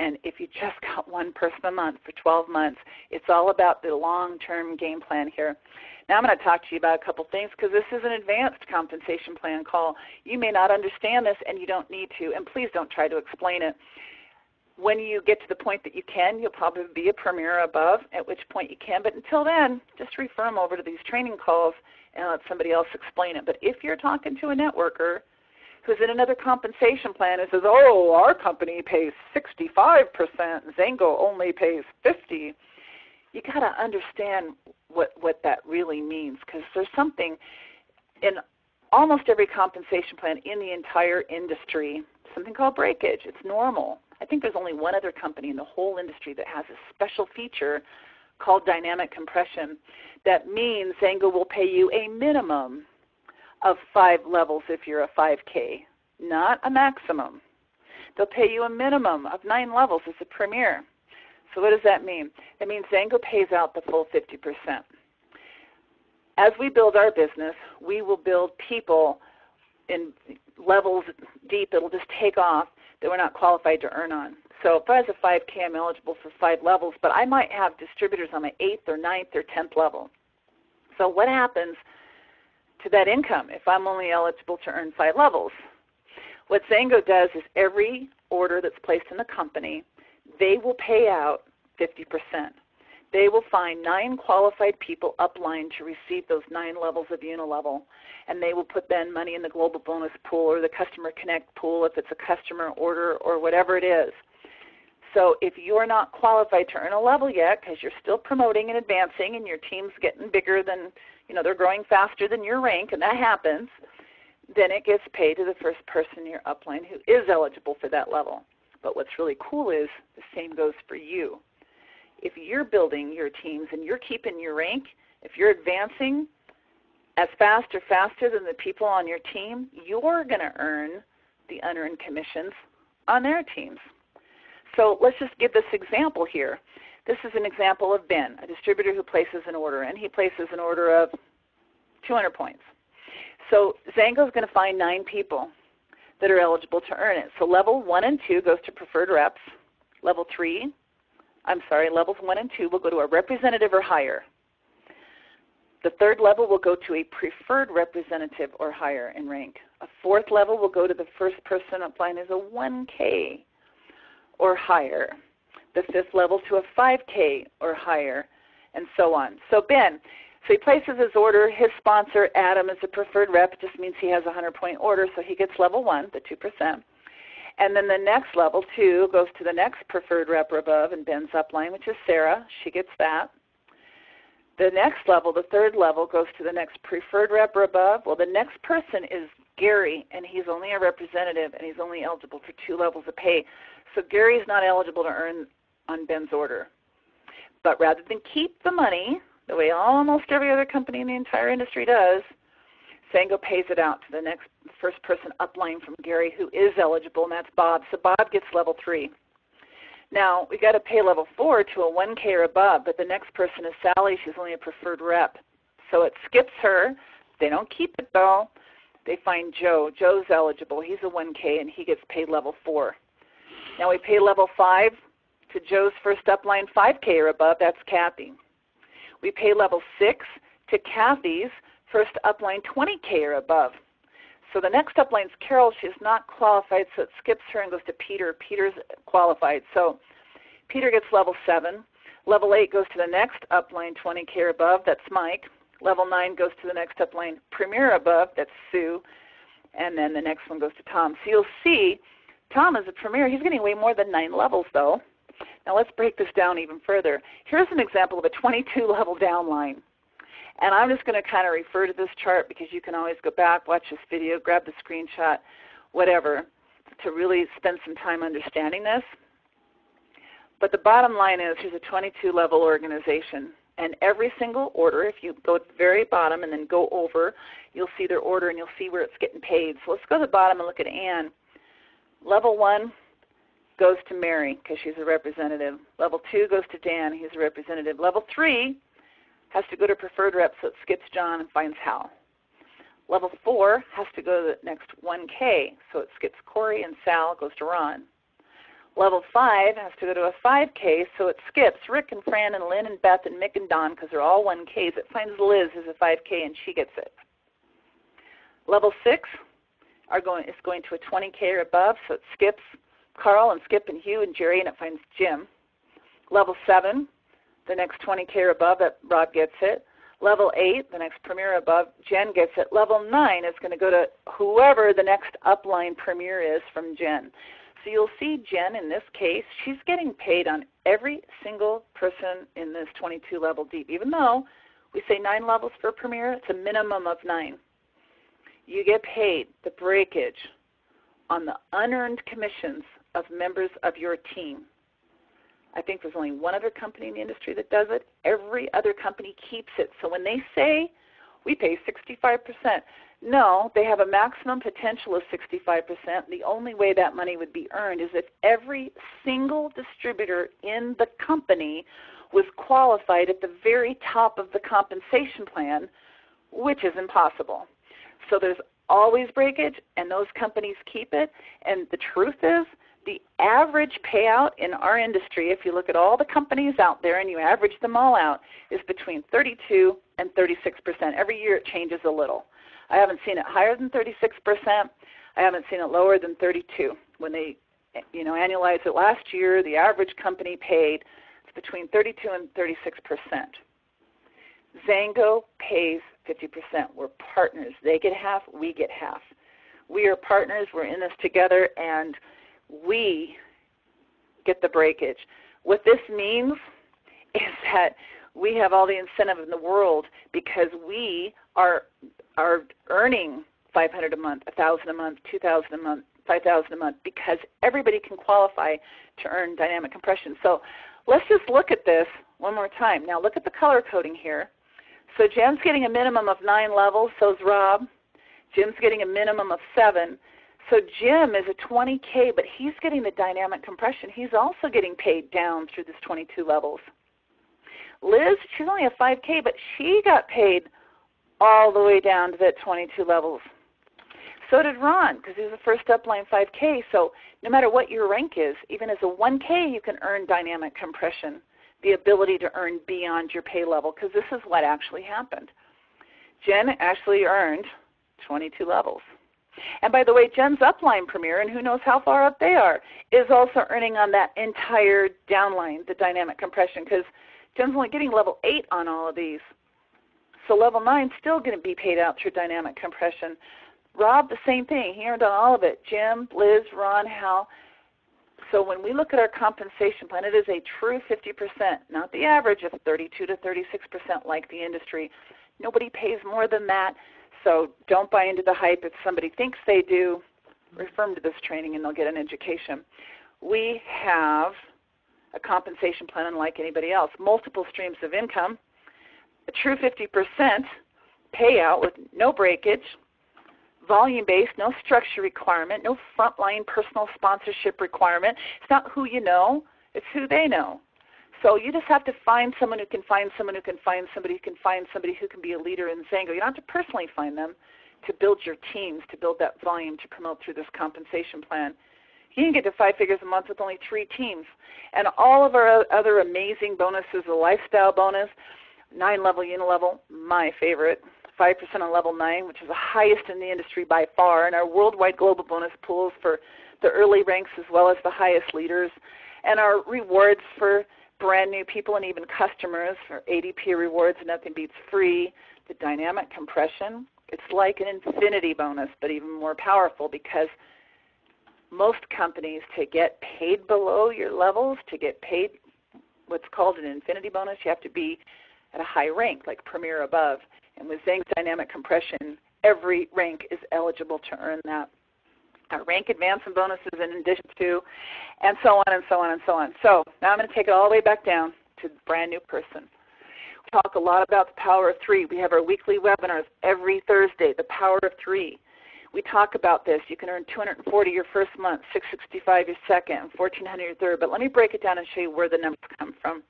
And if you just got 1 person a month for 12 months, it's all about the long-term game plan here. Now I'm going to talk to you about a couple things, because this is an advanced compensation plan call. You may not understand this, and you don't need to, and please don't try to explain it. When you get to the point that you can, you'll probably be a Premier or above, at which point you can. But until then, just refer them over to these training calls and let somebody else explain it. But if you're talking to a networker who's in another compensation plan and says, oh, our company pays 65%, XANGO only pays 50%, you got to understand what that really means, because there's something in almost every compensation plan in the entire industry, something called breakage. It's normal. I think there's only 1 other company in the whole industry that has a special feature called dynamic compression. That means XANGO will pay you a minimum of 5 levels if you're a 5K, not a maximum. They'll pay you a minimum of 9 levels as a Premier. So what does that mean? That means XANGO pays out the full 50%. As we build our business, we will build people in levels deep. It'll just take off that we're not qualified to earn on. So if I was a 5K, I'm eligible for 5 levels, but I might have distributors on my 8th or 9th or 10th level. So what happens to that income if I'm only eligible to earn 5 levels? What XANGO does is every order that's placed in the company, they will pay out 50%. They will find 9 qualified people upline to receive those 9 levels of unilevel, and they will put then money in the global bonus pool or the customer connect pool if it's a customer order or whatever it is. So if you're not qualified to earn a level yet because you're still promoting and advancing and your team's getting bigger than, they're growing faster than your rank, and that happens, then it gets paid to the first person in your upline who is eligible for that level. But what's really cool is the same goes for you. If you're building your teams and you're keeping your rank, if you're advancing as fast or faster than the people on your team, you're going to earn the unearned commissions on their teams. So let's just give this example here. This is an example of Ben, a distributor who places an order, and he places an order of 200 points. So XANGO is going to find 9 people that are eligible to earn it. So level 1 and 2 goes to preferred reps. Levels 1 and 2 will go to a representative or higher. The third level will go to a preferred representative or higher in rank. A fourth level will go to the first person up line as a 1K or higher. The fifth level to a 5K or higher, and so on. So Ben, so he places his order. His sponsor, Adam, is a preferred rep. It just means he has a 100-point order, so he gets level 1, the 2%. And then the next level, 2, goes to the next preferred rep or above in Ben's upline, which is Sarah. She gets that. The next level, the third level, goes to the next preferred rep or above. Well, the next person is Gary, and he's only a representative, and he's only eligible for 2 levels of pay. So Gary is not eligible to earn on Ben's order. But rather than keep the money, the way almost every other company in the entire industry does, XANGO pays it out to the next first person upline from Gary who is eligible, and that's Bob. So Bob gets level 3. Now, we got to pay level 4 to a 1K or above, but the next person is Sally. She's only a preferred rep. So it skips her. They don't keep it, though. They find Joe. Joe's eligible. He's a 1K, and he gets paid level 4. Now we pay level 5 to Joe's first upline, 5K or above. That's Kathy. We pay level 6 to Kathy's first upline, 20K or above. So the next upline is Carol. She's not qualified, so it skips her and goes to Peter. Peter's qualified. So Peter gets level 7. Level 8 goes to the next upline, 20K or above. That's Mike. Level 9 goes to the next upline, Premier above. That's Sue. And then the next one goes to Tom. So you'll see Tom is a Premier. He's getting way more than 9 levels, though. Now let's break this down even further. Here's an example of a 22-level downline. And I'm just going to kind of refer to this chart because you can always go back, watch this video, grab the screenshot, whatever, to really spend some time understanding this. But the bottom line is here's a 22-level organization. And every single order, if you go to the very bottom and then go over, you'll see their order and you'll see where it's getting paid. So let's go to the bottom and look at Ann. Level 1 goes to Mary because she's a representative. Level 2 goes to Dan. He's a representative. Level 3 has to go to preferred rep, so it skips John and finds Hal. Level 4 has to go to the next 1K, so it skips Corey and Sal, goes to Ron. Level 5 has to go to a 5K, so it skips Rick and Fran and Lynn and Beth and Mick and Don because they're all 1Ks. It finds Liz as a 5K and she gets it. Level 6 is going to a 20K or above, so it skips Carl and Skip and Hugh and Jerry and it finds Jim. Level 7, the next 20K or above, that Rob gets it. Level 8, the next Premier above, Jen gets it. Level 9 is going to go to whoever the next upline Premier is from Jen. So you'll see Jen, in this case, she's getting paid on every single person in this 22-level deep. Even though we say 9 levels for Premier, it's a minimum of 9. You get paid the breakage on the unearned commissions of members of your team. I think there's only one other company in the industry that does it. Every other company keeps it. So when they say we pay 65%, no, they have a maximum potential of 65%. The only way that money would be earned is if every single distributor in the company was qualified at the very top of the compensation plan, which is impossible. So there's always breakage, and those companies keep it. And the truth is, the average payout in our industry, if you look at all the companies out there and you average them all out, is between 32 and 36%. Every year it changes a little. I haven't seen it higher than 36%. I haven't seen it lower than 32. When they annualize it last year, the average company paid between 32 and 36%. XANGO pays 50%. We're partners. They get half, we get half. We are partners. We're in this together, and we get the breakage. What this means is that we have all the incentive in the world because we are earning $500 a month, $1,000 a month, $2,000 a month, $5,000 a month, because everybody can qualify to earn dynamic compression. So let's just look at this one more time. Now look at the color coding here. So Jen's getting a minimum of 9 levels, so is Rob. Jim's getting a minimum of 7. So Jim is a 20K, but he's getting the dynamic compression. He's also getting paid down through this 22 levels. Liz, she's only a 5K, but she got paid all the way down to that 22 levels. So did Ron, because he was the first upline 5K. So no matter what your rank is, even as a 1K, you can earn dynamic compression, the ability to earn beyond your pay level, because this is what actually happened. Jen actually earned 22 levels. And by the way, Jen's upline premier, and who knows how far up they are, is also earning on that entire downline, the dynamic compression, because Jen's only getting level 8 on all of these. So level 9 is still going to be paid out through dynamic compression. Rob, the same thing. He earned on all of it. Jim, Liz, Ron, Hal. So when we look at our compensation plan, it is a true 50%, not the average of 32 to 36% like the industry. Nobody pays more than that, so don't buy into the hype. If somebody thinks they do, refer them to this training and they'll get an education. We have a compensation plan unlike anybody else. Multiple streams of income, a true 50% payout with no breakage, volume-based, no structure requirement, no frontline personal sponsorship requirement. It's not who you know, it's who they know. So you just have to find someone who can find someone who can find somebody who can find somebody who can be a leader in XANGO. You don't have to personally find them to build your teams, to build that volume to promote through this compensation plan. You can get to 5 figures a month with only 3 teams. And all of our other amazing bonuses, the lifestyle bonus, 9-level unilevel, my favorite, 5% on level 9, which is the highest in the industry by far, and our worldwide global bonus pools for the early ranks as well as the highest leaders, and our rewards for brand new people and even customers for ADP rewards, nothing beats free. The dynamic compression, it's like an infinity bonus, but even more powerful, because most companies, to get paid below your levels, to get paid what's called an infinity bonus, you have to be at a high rank, like premier above. And with XANGO's dynamic compression, every rank is eligible to earn that. Our rank advancement bonuses in addition to, and so on and so on and so on. So now I'm going to take it all the way back down to the brand new person. We talk a lot about the power of 3. We have our weekly webinars every Thursday, the power of 3. We talk about this. You can earn $240 your first month, $665 your second, and $1,400 your third. But let me break it down and show you where the numbers come from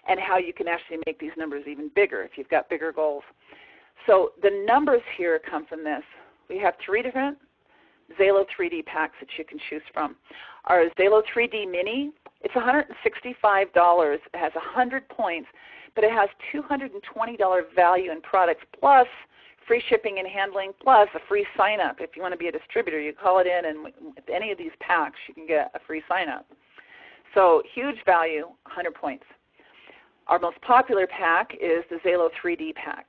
and how you can actually make these numbers even bigger if you've got bigger goals. So the numbers here come from this. We have 3 different Zalo 3D packs that you can choose from. Our Zalo 3D Mini, it's $165. It has 100 points, but it has $220 value in products, plus free shipping and handling, plus a free sign-up. If you want to be a distributor, you call it in, and with any of these packs, you can get a free sign-up. So huge value, 100 points. Our most popular pack is the Zalo 3D pack.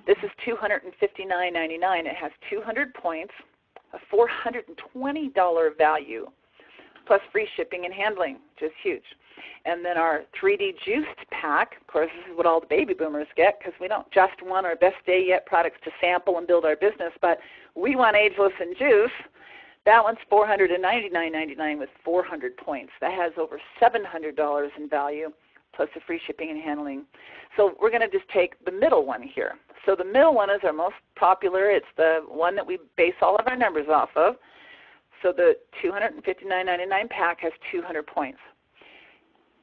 This is $259.99. It has 200 points, a $420 value, plus free shipping and handling, which is huge. And then our 3D Juiced pack, of course, this is what all the baby boomers get, because we don't just want our best day yet products to sample and build our business, but we want ageless and juice. That one's $499.99 with 400 points. That has over $700 in value, plus the free shipping and handling. So we're going to just take the middle one here. So the middle one is our most popular. It's the one that we base all of our numbers off of. So the $259.99 pack has 200 points.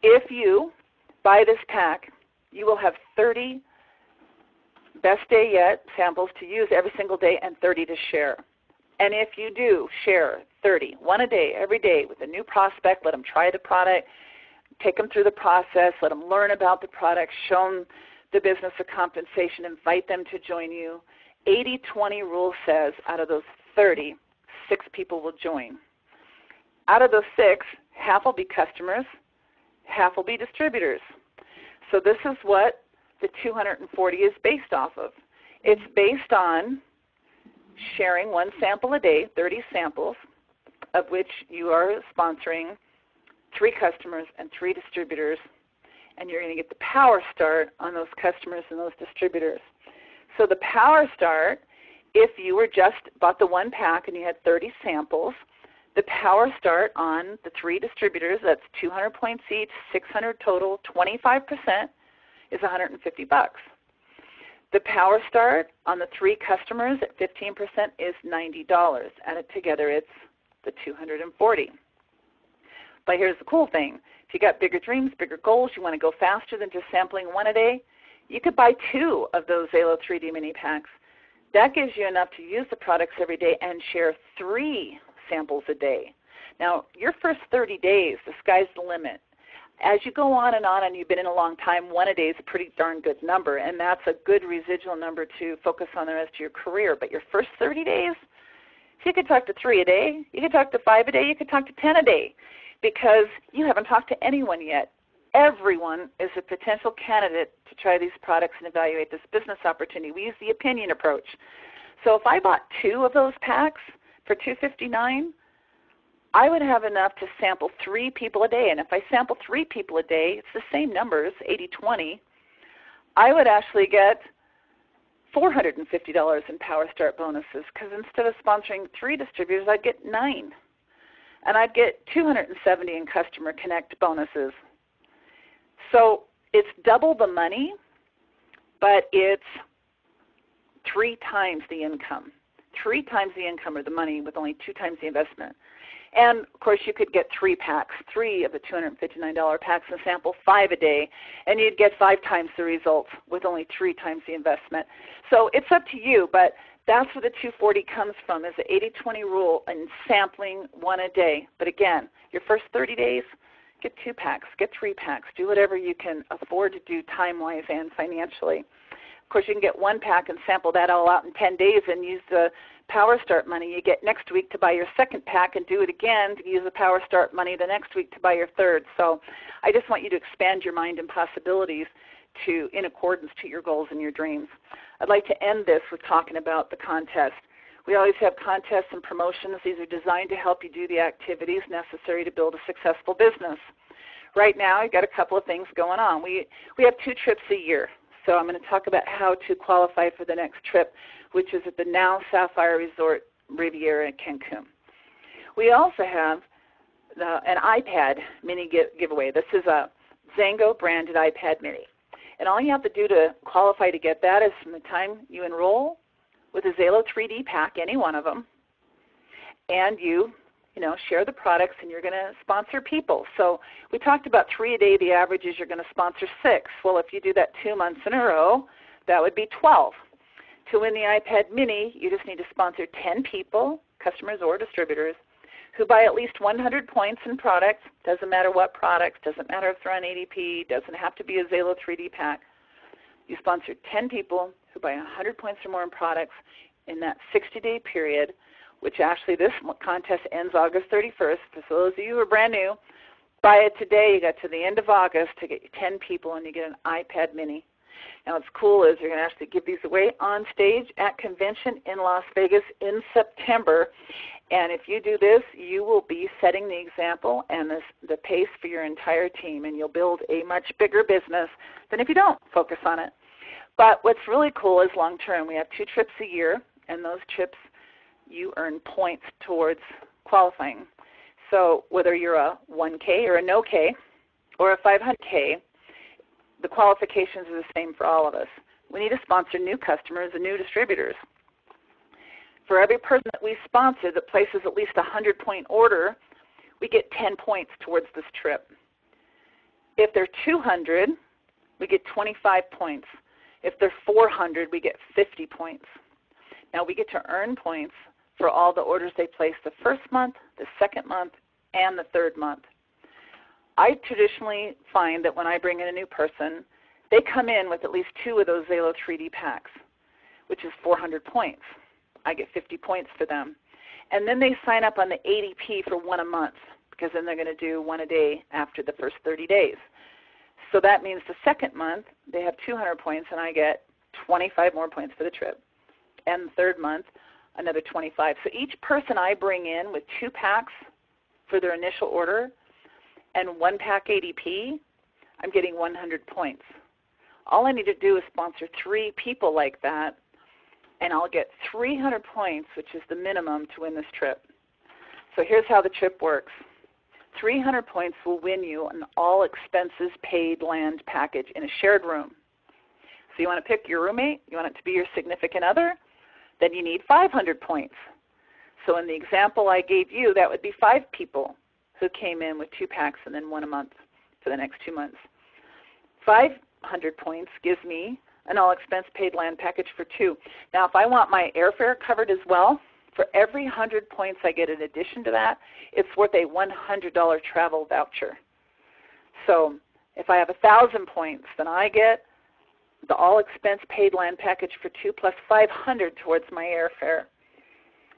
If you buy this pack, you will have 30 best day yet samples to use every single day and 30 to share. And if you do share 30, one a day, every day with a new prospect, let them try the product, take them through the process, let them learn about the product, show them the business of compensation, invite them to join you. 80-20 rule says out of those 30, 6 people will join. Out of those 6, half will be customers, half will be distributors. So this is what the 240 is based off of. It's based on sharing 1 sample a day, 30 samples, of which you are sponsoring 3 customers and 3 distributors, and you're going to get the power start on those customers and those distributors. So the power start, if you were just bought the 1 pack and you had 30 samples, the power start on the 3 distributors, that's 200 points each, 600 total, 25% is $150. The power start on the 3 customers at 15% is $90. Added together, it's the 240. But here's the cool thing. If you got bigger dreams, bigger goals, you want to go faster than just sampling 1 a day, you could buy 2 of those Zalo 3D mini packs. That gives you enough to use the products every day and share 3 samples a day. Now, your first 30 days, the sky's the limit. As you go on and you've been in a long time, 1 a day is a pretty darn good number, and that's a good residual number to focus on the rest of your career. But your first 30 days, so you could talk to 3 a day, you could talk to 5 a day, you could talk to 10 a day, because you haven't talked to anyone yet. Everyone is a potential candidate to try these products and evaluate this business opportunity. We use the opinion approach. So if I bought 2 of those packs for $259, I would have enough to sample 3 people a day. And if I sample 3 people a day, it's the same numbers, 80-20, I would actually get $450 in Power Start bonuses, because instead of sponsoring 3 distributors, I'd get 9. And I'd get $270 in Customer Connect bonuses. So it's double the money, but it's 3 times the income. 3 times the income or the money with only 2 times the investment. And, of course, you could get 3 packs, 3 of the $259 packs, and sample 5 a day, and you'd get 5 times the results with only 3 times the investment. So it's up to you, but that's where the $240 comes from, is the 80-20 rule and sampling 1 a day. But again, your first 30 days, get 2 packs, get 3 packs, do whatever you can afford to do time-wise and financially. Of course, you can get 1 pack and sample that all out in 10 days and use the Power Start money you get next week to buy your 2nd pack, and do it again to use the Power Start money the next week to buy your 3rd. So I just want you to expand your mind and possibilities in accordance to your goals and your dreams. I'd like to end this with talking about the contest. We always have contests and promotions. These are designed to help you do the activities necessary to build a successful business. Right now, I've got a couple of things going on. We have 2 trips a year. So I'm going to talk about how to qualify for the next trip, which is at the Now Sapphire Resort Riviera in Cancun. We also have an iPad mini giveaway. This is a XANGO branded iPad mini. And all you have to do to qualify to get that is from the time you enroll with a Zalo 3D pack, any one of them, and you share the products, and you're going to sponsor people. So we talked about 3 a day. The average is you're going to sponsor 6. Well, if you do that 2 months in a row, that would be 12. To win the iPad mini, you just need to sponsor 10 people, customers or distributors, who buy at least 100 points in products. Doesn't matter what products, doesn't matter if they're on ADP, doesn't have to be a Zalo 3D pack. You sponsor 10 people who buy 100 points or more in products in that 60-day period, which actually this contest ends August 31st. For those of you who are brand new, buy it today. You got to the end of August to get 10 people, and you get an iPad mini. Now what's cool is you're going to actually give these away on stage at convention in Las Vegas in September. And if you do this, you will be setting the example and the pace for your entire team, and you'll build a much bigger business than if you don't focus on it. But what's really cool is long term. We have 2 trips a year, and those trips you earn points towards qualifying. So whether you're a 1K or a no K or a 500K, the qualifications are the same for all of us. We need to sponsor new customers and new distributors. For every person that we sponsor that places at least a 100-point order, we get 10 points towards this trip. If they're 200, we get 25 points. If they're 400, we get 50 points. Now we get to earn points for all the orders they place the 1st month, the 2nd month, and the 3rd month. I traditionally find that when I bring in a new person, they come in with at least 2 of those Zalo 3D packs, which is 400 points. I get 50 points for them. And then they sign up on the ADP for 1 a month, because then they're going to do 1 a day after the first 30 days. So that means the 2nd month, they have 200 points, and I get 25 more points for the trip. And the 3rd month, another 25. So each person I bring in with 2 packs for their initial order and 1 pack ADP, I'm getting 100 points. All I need to do is sponsor 3 people like that, and I'll get 300 points, which is the minimum to win this trip. So here's how the trip works. 300 points will win you an all-expenses-paid land package in a shared room. So you want to pick your roommate, you want it to be your significant other, then you need 500 points. So in the example I gave you, that would be 5 people who came in with 2 packs and then 1 a month for the next 2 months. 500 points gives me an all-expense paid land package for 2. Now, if I want my airfare covered as well, for every 100 points I get in addition to that, it's worth a $100 travel voucher. So if I have 1,000 points, then I get the all-expense paid land package for 2 plus 500 towards my airfare.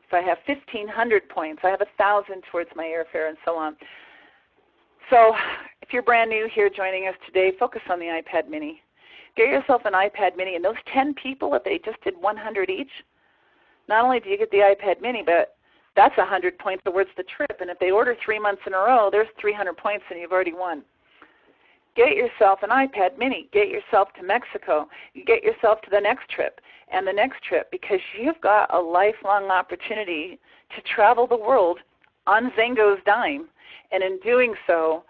If I have 1,500 points, I have 1,000 towards my airfare, and so on. So if you're brand new here joining us today, focus on the iPad mini. Get yourself an iPad mini, and those 10 people, if they just did 100 each, not only do you get the iPad mini, but that's 100 points towards the trip. And if they order 3 months in a row, there's 300 points and you've already won. Get yourself an iPad mini. Get yourself to Mexico. You get yourself to the next trip and the next trip, because you've got a lifelong opportunity to travel the world on XANGO's dime. And in doing so,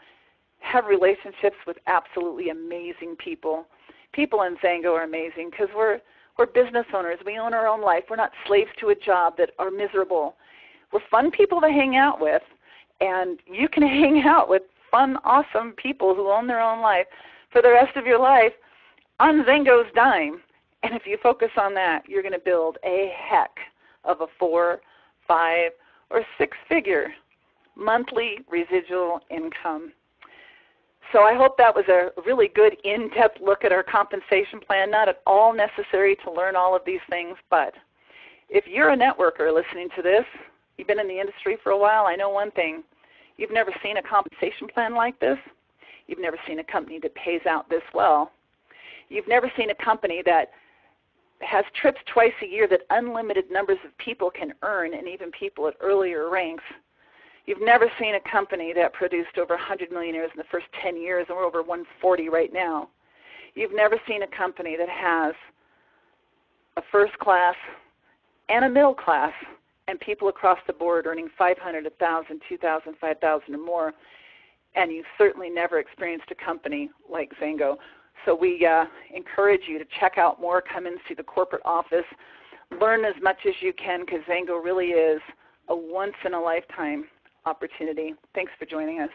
have relationships with absolutely amazing people. People in XANGO are amazing because we're business owners. We own our own life. We're not slaves to a job that are miserable. We're fun people to hang out with, and you can hang out with fun, awesome people who own their own life for the rest of your life on XANGO's dime. And if you focus on that, you're going to build a heck of a 4, 5, or 6-figure monthly residual income. So I hope that was a really good in-depth look at our compensation plan. Not at all necessary to learn all of these things, but if you're a networker listening to this, you've been in the industry for a while, I know one thing. You've never seen a compensation plan like this. You've never seen a company that pays out this well. You've never seen a company that has trips twice a year that unlimited numbers of people can earn, and even people at earlier ranks. You've never seen a company that produced over 100 millionaires in the first 10 years, and we're over 140 right now. You've never seen a company that has a first class and a middle class and people across the board earning 500, 1,000, 2,000, 5,000 or more. And you've certainly never experienced a company like XANGO. So we encourage you to check out more, come in, see the corporate office, learn as much as you can, because XANGO really is a once-in-a-lifetime opportunity. Thanks for joining us.